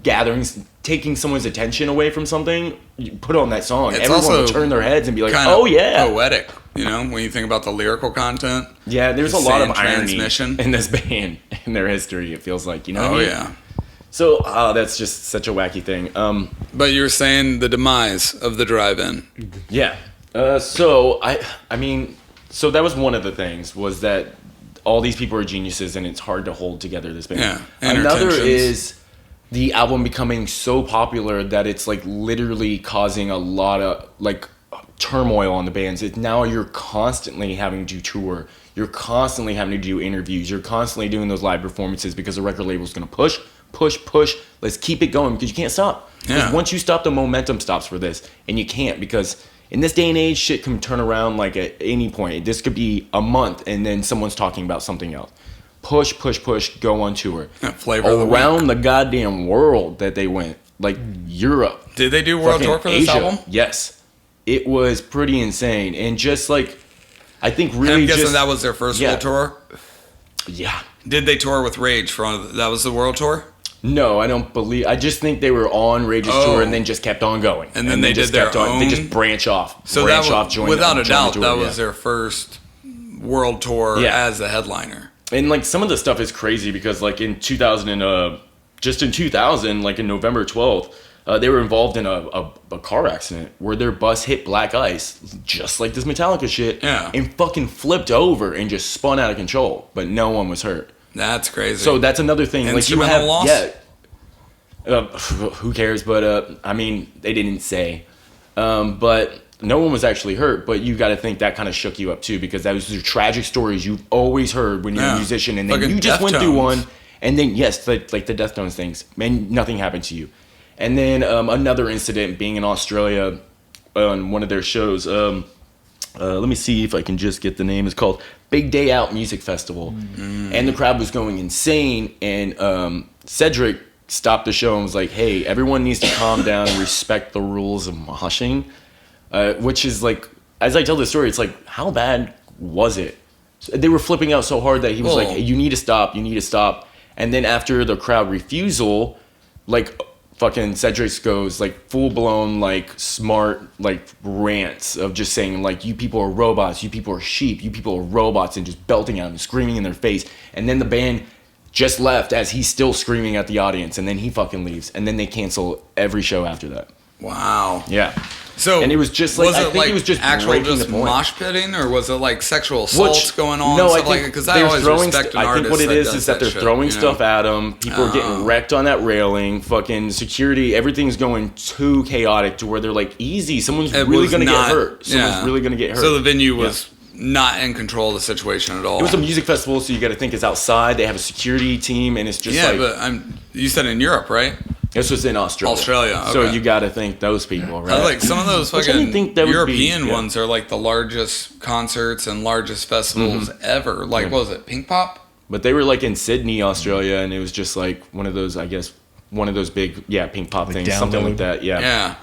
gatherings, taking someone's attention away from something. You put on that song, It's everyone also will turn their heads and be like, kind oh of yeah, poetic. You know, when you think about the lyrical content. yeah. There's the a lot of sand irony transmission. in this band in their history. It feels like, you know. Oh what I mean? yeah. So that's just such a wacky thing. But you were saying the demise of the drive-in. Yeah. So I mean, so that was one of the things, was that all these people are geniuses and it's hard to hold together this band. Yeah. Another Intertensions. is the album becoming so popular that it's like literally causing a lot of like turmoil on the bands. Now you're constantly having to tour. You're constantly having to do interviews. You're constantly doing those live performances because the record label's going to push. Let's keep it going because you can't stop. Because Yeah. once you stop, the momentum stops for this. And you can't, because in this day and age, shit can turn around like at any point. This could be a month and then someone's talking about something else. Push, go on tour. Yeah, flavor of the Around the goddamn world that they went. Like Europe. Did they do world fucking tour for this Asia. album? Yes. It was pretty insane. And just like, I think And really I'm guessing just... that was their first yeah. world tour. Yeah. Did they tour with Rage? That was the world tour? No, I don't believe... I just think they were on Rage's tour and then just kept on going. And then they just did their kept on. They own- just branch off. So branch that off, was, join without a join the doubt, tour, that yeah. was their first world tour Yeah. as a headliner. And like some of the stuff is crazy because like in 2000 just in 2000, like in November 12th, they were involved in a car accident where their bus hit black ice, just like this Metallica shit, Yeah. and fucking flipped over and just spun out of control, but no one was hurt. That's crazy. So that's another thing. Like you Instrumental have, loss? yeah. Who cares? But I mean, they didn't say. But no one was actually hurt. But you got to think that kind of shook you up too, because those are tragic stories you've always heard when you're Yeah. a musician, and then Fucking you just went through Deftones. one, and then yes, like the Deftones things, man, nothing happened to you. And then another incident being in Australia on one of their shows. Let me see if I can just get the name. It's called Big Day Out Music Festival. And the crowd was going insane. And Cedric stopped the show and was like, hey, everyone needs to calm down and respect the rules of moshing. Which is like, as I tell this story, it's like, how bad was it? They were flipping out so hard that he was like, hey, you need to stop. And then after the crowd refusal, like... fucking Cedric goes like full blown like smart like rants of just saying like, you people are robots, you people are sheep, you people are robots, and just belting at them, screaming in their face. And then the band just left as he's still screaming at the audience, and then he fucking leaves, and then they cancel every show after that. Wow. Yeah. So and it was just like, I think it was just actual breaking just the point. mosh pitting, or was it like sexual assaults going on? No, and I stuff like think because I they're always throwing. respect an I artist think what it is does that they're shit, throwing you know? stuff at them. People are getting wrecked on that railing. Fucking security. Everything's going too chaotic to where they're like, easy. Someone's It really was gonna not- get hurt. Someone's yeah. really gonna get hurt. So the venue was not in control of the situation at all. It was a music festival, so you got to think it's outside. They have a security team, and it's just yeah, like but you said in Europe, right? this was in Australia. Australia, So okay. you got to think those people, right? I was like some of those Which I didn't fucking think that would be- European yeah. ones are like the largest concerts and largest festivals ever. Like, what was it, Pink Pop? But they were like in Sydney, Australia, and it was just like one of those, I guess, one of those big, pink pop things, something like download. that. Yeah. Yeah.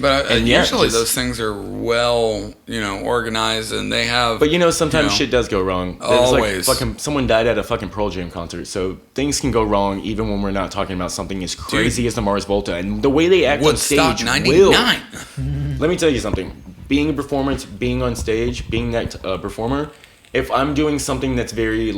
But And yeah, usually just- those things are well, organized, and they have. But sometimes shit does go wrong. There's Always. like fucking someone died at a fucking Pearl Jam concert, so things can go wrong even when we're not talking about something as crazy as the Mars Volta. And the way they act on Woodstock stage '99. will. Let me tell you something. Being a performance, being on stage, being that performer, if I'm doing something that's very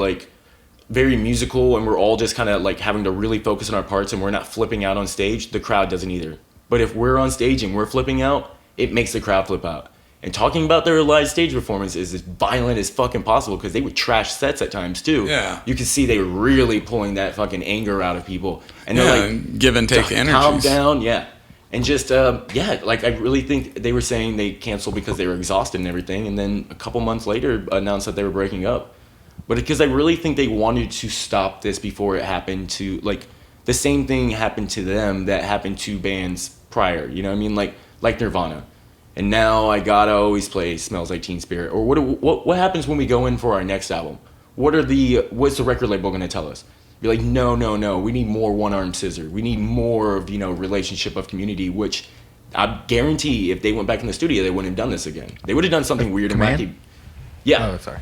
musical and we're all just kind of like having to really focus on our parts and we're not flipping out on stage, the crowd doesn't either. But if we're on stage and we're flipping out, it makes the crowd flip out. And talking about their live stage performance is as violent as fucking possible because they would trash sets at times too. Yeah. You could see they were really pulling that fucking anger out of people. And they're like, give and take energies. Calm down, yeah. And just, like I really think they were saying they canceled because they were exhausted and everything. And then a couple months later announced that they were breaking up. But because I really think they wanted to stop this before it happened to, like, the same thing happened to them that happened to bands prior. You know what I mean? Like Nirvana. And now I gotta always play "Smells Like Teen Spirit." Or what happens when we go in for our next album? What's the record label gonna tell us? Be like, no. We need more One Arm Scissor. We need more of relationship of community. Which I guarantee, if they went back in the studio, they wouldn't have done this again. They would have done something weird and wacky. Yeah. Oh, sorry.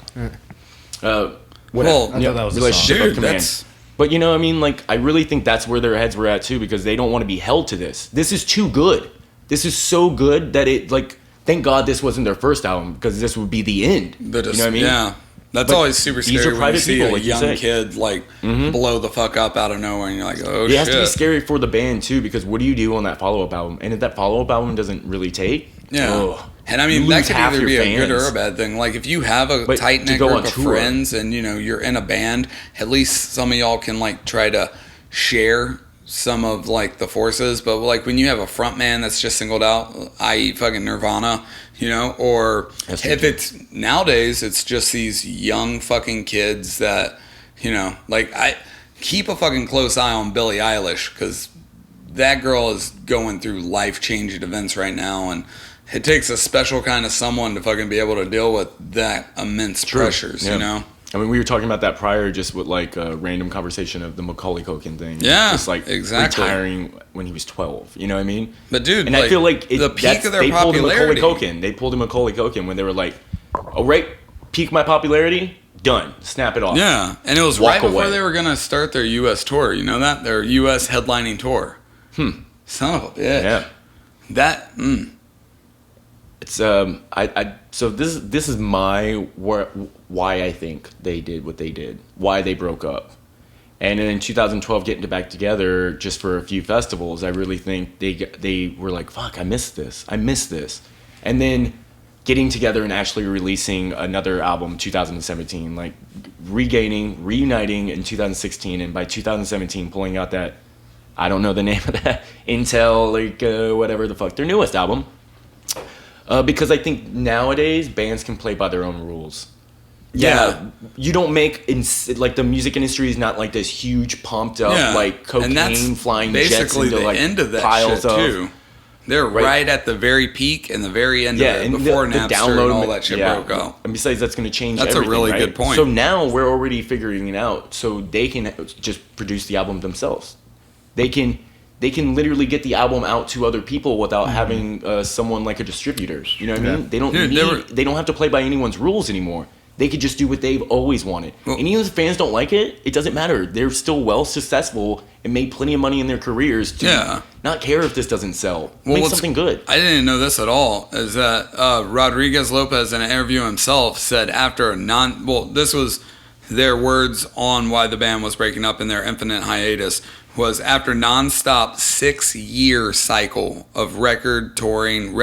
Well, I thought that was a relationship song. of command. But you know what I mean? Like, I really think that's where their heads were at too, because they don't want to be held to this. This is too good. This is so good that it, like, thank God this wasn't their first album, because this would be the end. You know what I mean? Yeah. That's But always super these scary are when you private see people, a like you young say. kid, like, blow the fuck up out of nowhere, and you're like, oh, It shit. has to be scary for the band too, because what do you do on that follow-up album? And if that follow-up album doesn't really take, Yeah. And I you mean, that lose could half either be your a good or fans. a bad thing. Like, if you have a But tight-knit to go group on of tour- friends and, you're in a band, at least some of y'all can, like, try to share some of, like, the forces. But, like, when you have a front man that's just singled out, i.e. fucking Nirvana, or That's if true. it's nowadays, it's just these young fucking kids that, like, I keep a fucking close eye on Billie Eilish, because that girl is going through life-changing events right now, and it takes a special kind of someone to fucking be able to deal with that immense pressures, Yeah. I mean, we were talking about that prior, just with like a random conversation of the Macaulay Culkin thing. Yeah, just like exactly. retiring when he was 12. You know what I mean? But dude, and I feel like the peak of their they popularity. They pulled a Macaulay Culkin when they were like, "Oh, right, peak my popularity, done, snap it off." Yeah, and it was Walk right before away. they were gonna start their U.S. tour. You know that? Their U.S. headlining tour. Son of a bitch. Yeah. That. It's so this is why I think they did what they did, why they broke up. And in 2012, getting back together just for a few festivals, I really think they were like, fuck, I miss this, and then getting together and actually releasing another album 2017, like reuniting in 2016, and by 2017 pulling out that, I don't know the name of that, Intel, like whatever the fuck, their newest album. Because I think nowadays bands can play by their own rules. Yeah, you don't make like the music industry is not like this huge pumped up like cocaine flying jets basically into the like end of that piles shit of. too. They're right at the very peak and the very end of it, before Napster and all that shit broke out. And besides, that's going to change That's everything, a really right? good point. So now we're already figuring it out, so they can just produce the album themselves. They can literally get the album out to other people without having someone like a distributor. You know what I mean? They don't they don't have to play by anyone's rules anymore. They could just do what they've always wanted. And even if fans don't like it, it doesn't matter. They're still well successful and made plenty of money in their careers to not care if this doesn't sell. Make something good. I didn't know this at all, is that Rodriguez Lopez in an interview himself said after this was their words on why the band was breaking up in their infinite hiatus, was after nonstop 6-year cycle of record touring,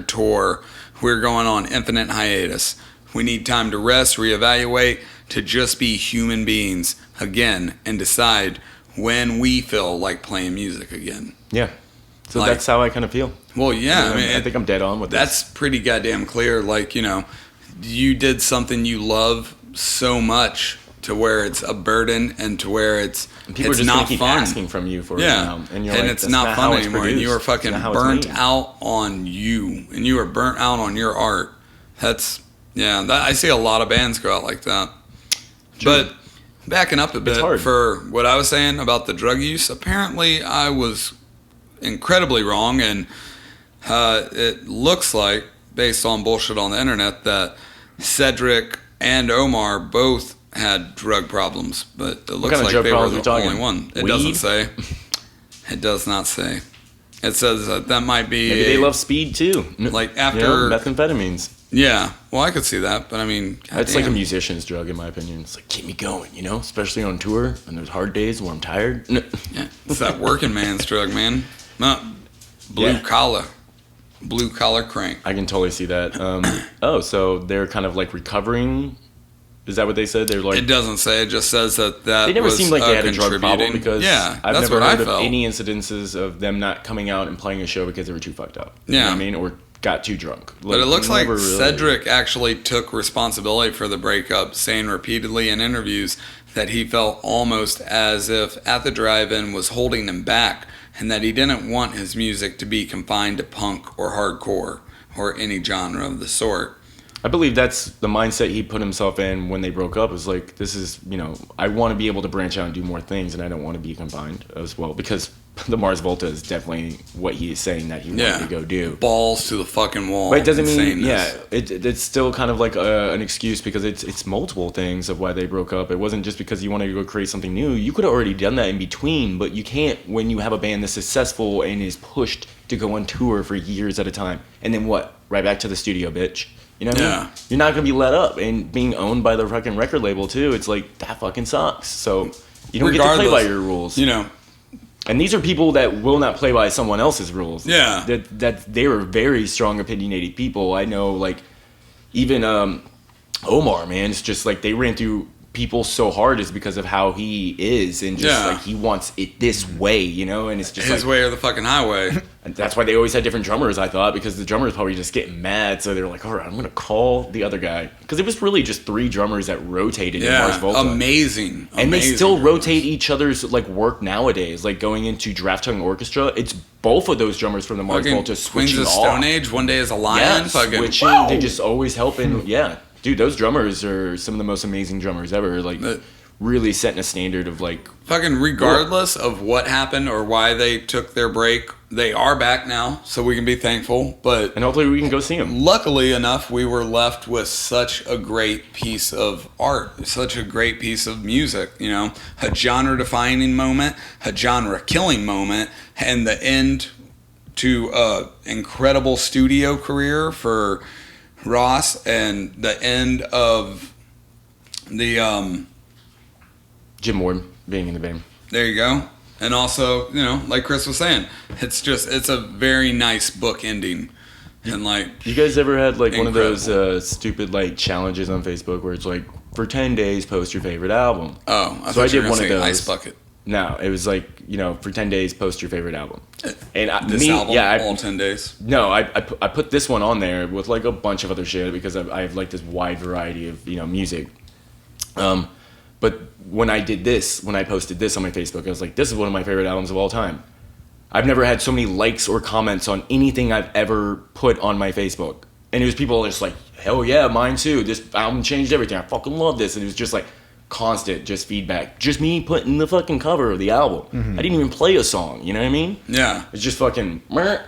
tour, we're going on infinite hiatus. We need time to rest, reevaluate, to just be human beings again and decide when we feel like playing music again. Yeah. So that's how I kind of feel. Well, yeah. I mean, I think I'm dead on with that's pretty goddamn clear. Like, you did something you love so much to where it's a burden and to where it's people are just not keep fun. Asking from you for it now, and you're and like, it's not fun anymore. And you are fucking burnt made. out on you, and you are burnt out on your art. I see a lot of bands go out like that. True. But backing up a bit for what I was saying about the drug use, apparently I was incredibly wrong, and it looks like, based on bullshit on the internet, that Cedric and Omar both had drug problems, but it looks like they were the only one. It doesn't say. It does not say. It says that might be... Maybe they love speed too. Like after... methamphetamines. Yeah. Well, I could see that, but I mean... It's like a musician's drug, in my opinion. It's like, keep me going, especially on tour, and there's hard days where I'm tired. Yeah, it's that working man's drug, man. Blue collar. Blue Collar Crank. I can totally see that. Oh, so they're kind of like recovering. Is that what they said? They're like. It doesn't say. It just says that They never was, seemed like they had a drug problem contributing. because I've that's never what I heard of felt. any incidences of them not coming out and playing a show because they were too fucked up. You know Yeah. what I mean? Or got too drunk. But it looks like never really- Cedric actually took responsibility for the breakup, saying repeatedly in interviews that he felt almost as if At the Drive-In was holding him back, and that he didn't want his music to be confined to punk or hardcore or any genre of the sort. I believe that's the mindset he put himself in when they broke up. Is like, this is, I want to be able to branch out and do more things, and I don't want to be confined as well. Because the Mars Volta is definitely what he is saying that he wanted to go do. Balls to the fucking wall. But it doesn't mean, Insaneness. it's still kind of like an excuse because it's multiple things of why they broke up. It wasn't just because you wanted to go create something new. You could have already done that in between, but you can't when you have a band that's successful and is pushed to go on tour for years at a time. And then what? Right back to the studio, bitch. You know what I mean? You're not going to be let up. And being owned by the fucking record label, too, it's like, that fucking sucks. So you don't get to play by your rules. And these are people that will not play by someone else's rules. Yeah. That they were very strong, opinionated people. I know, like, even Omar, man, it's just like they ran through people so hard is because of how he is and just like he wants it this way, and it's just his like, way or the fucking highway. And that's why they always had different drummers, I thought, because the drummer's probably just getting mad, so they're like, all right, I'm going to call the other guy. Because it was really just 3 drummers that rotated in Mars Volta. Amazing. And they still rotate each other's like work nowadays, like going into Draft Tongue Orchestra. It's both of those drummers from the Mars Volta switching Queens of off. Stone Age, One Day as a Lion. Switching. Wow. They just always helping. Yeah. Dude, those drummers are some of the most amazing drummers ever. Like, really setting a standard of like... Fucking regardless of what happened or why they took their break, they are back now, so we can be thankful. But and hopefully we can go see them. Luckily enough, we were left with such a great piece of art, such a great piece of music, a genre-defining moment, a genre-killing moment, and the end to an incredible studio career for Ross, and the end of the... Jim Ward being in the band. There you go. And also, like Chris was saying, it's a very nice book ending. And like, you guys ever had like incredible. one of those stupid like challenges on Facebook where it's like, for 10 days post your favorite album? Oh, I did one of those. Ice Bucket. No, it was like, for 10 days post your favorite album. And all 10 days. No, I put this one on there with like a bunch of other shit because I have like this wide variety of music. But when I posted this on my Facebook, I was like, this is one of my favorite albums of all time. I've never had so many likes or comments on anything I've ever put on my Facebook. And it was people just like, hell yeah, mine too. This album changed everything. I fucking love this. And it was just like constant, just feedback. Just me putting the fucking cover of the album. Mm-hmm. I didn't even play a song, you know what I mean? Yeah. It's just fucking,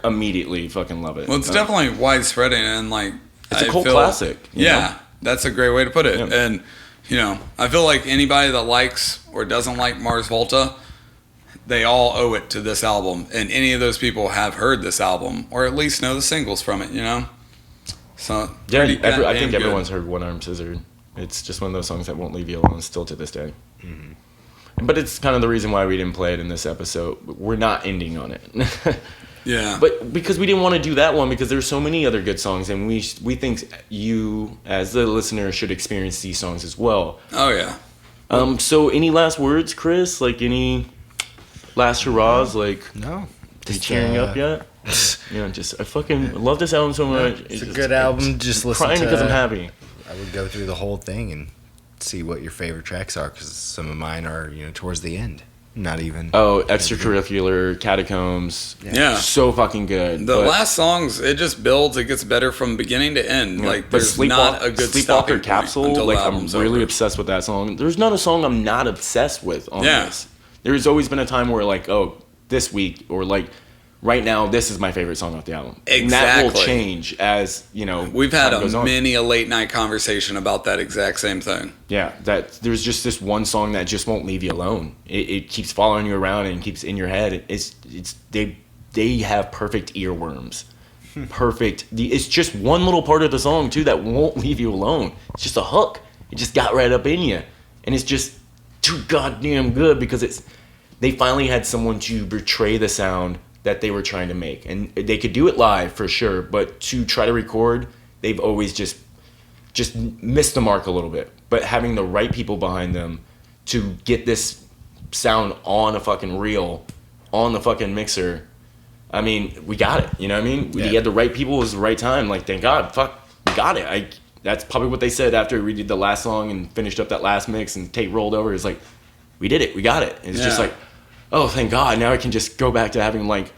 immediately fucking love it. Well, it's definitely widespread and like... It's a cult classic. You know? That's a great way to put it. Yeah. And... I feel like anybody that likes or doesn't like Mars Volta, they all owe it to this album. And any of those people have heard this album, or at least know the singles from it, So, yeah, I think everyone's heard One Arm Scissor. It's just one of those songs that won't leave you alone still to this day. Mm-hmm. But it's kind of the reason why we didn't play it in this episode. We're not ending on it. Yeah. But because we didn't want to do that one because there's so many other good songs and we think you as the listener should experience these songs as well. Oh yeah. So any last words, Chris? Like any last hurrahs? Like no. Is he cheering up yet? I fucking love this album so much. It's a good album. Just listen crying because I'm happy. I would go through the whole thing and see what your favorite tracks are because some of mine are towards the end. Not even. Oh, Extracurricular, Catacombs. Yeah. So fucking good. The last songs, it just builds. It gets better from beginning to end. Yeah, like, there's not a good Sleepwalker Capsule, like, I'm really over. obsessed with that song. There's not a song I'm not obsessed with on this. There's always been a time where, like, oh, this week, or, like, right now, this is my favorite song off the album. Exactly. And that will change as, We've had many a late night conversation about that exact same thing. Yeah, that there's just this one song that just won't leave you alone. It keeps following you around and keeps in your head. They have perfect earworms. Perfect. It's just one little part of the song too that won't leave you alone. It's just a hook. It just got right up in you, and it's just too goddamn good because they finally had someone to portray the sound that they were trying to make. And they could do it live for sure, but to try to record, they've always just missed the mark a little bit. But having the right people behind them to get this sound on a fucking reel, on the fucking mixer, I mean, we got it. You know what I mean? We had the right people. It was the right time. Like, thank God, we got it. That's probably what they said after we did the last song and finished up that last mix and tape rolled over. It's like, we did it. We got it. And it's just like, oh, thank God. Now I can just go back to having like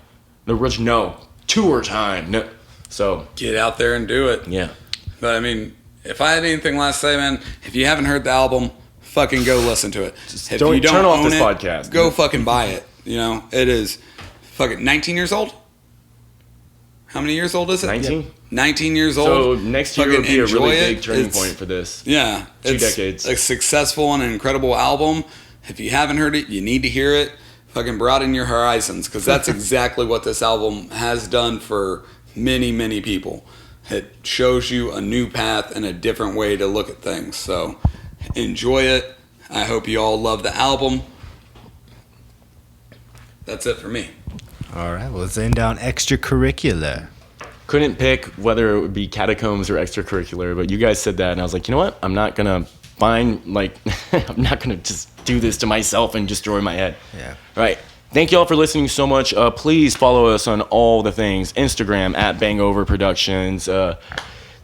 the original tour time. No. So get out there and do it. Yeah. But I mean, if I had anything last to say, man, if you haven't heard the album, fucking go listen to it. If don't you don't turn off own this it, podcast. Go fucking buy it. You know, it is fucking 19 years old. How many years old is it? 19. 19 years old. So next year Fucking will be a really enjoy big it. turning point for this. Yeah. 2 decades. A successful and incredible album. If you haven't heard it, you need to hear it. Fucking broaden your horizons, because that's exactly what this album has done for many, many people. It shows you a new path and a different way to look at things. So enjoy it. I hope you all love the album. That's it for me. All right, well, let's end down extracurricular. Couldn't pick whether it would be catacombs or extracurricular, but you guys said that, and I was like, you know what? I'm not gonna I'm not gonna just do this to myself and destroy my head. Yeah. All right. Thank you all for listening so much. Please follow us on all the things. Instagram at BANGover Productions. The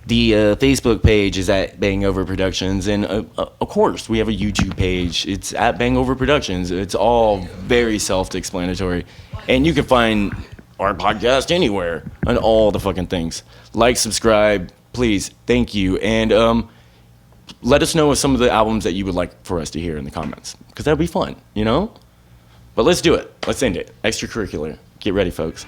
Facebook page is at BANGover Productions. And, of course, we have a YouTube page. It's at BANGover Productions. It's all very self-explanatory. And you can find our podcast anywhere on all the fucking things. Like, subscribe, please. Thank you. And let us know some of the albums that you would like for us to hear in the comments, because that would be fun, you know? But let's do it. Let's end it. Extracurricular. Get ready, folks.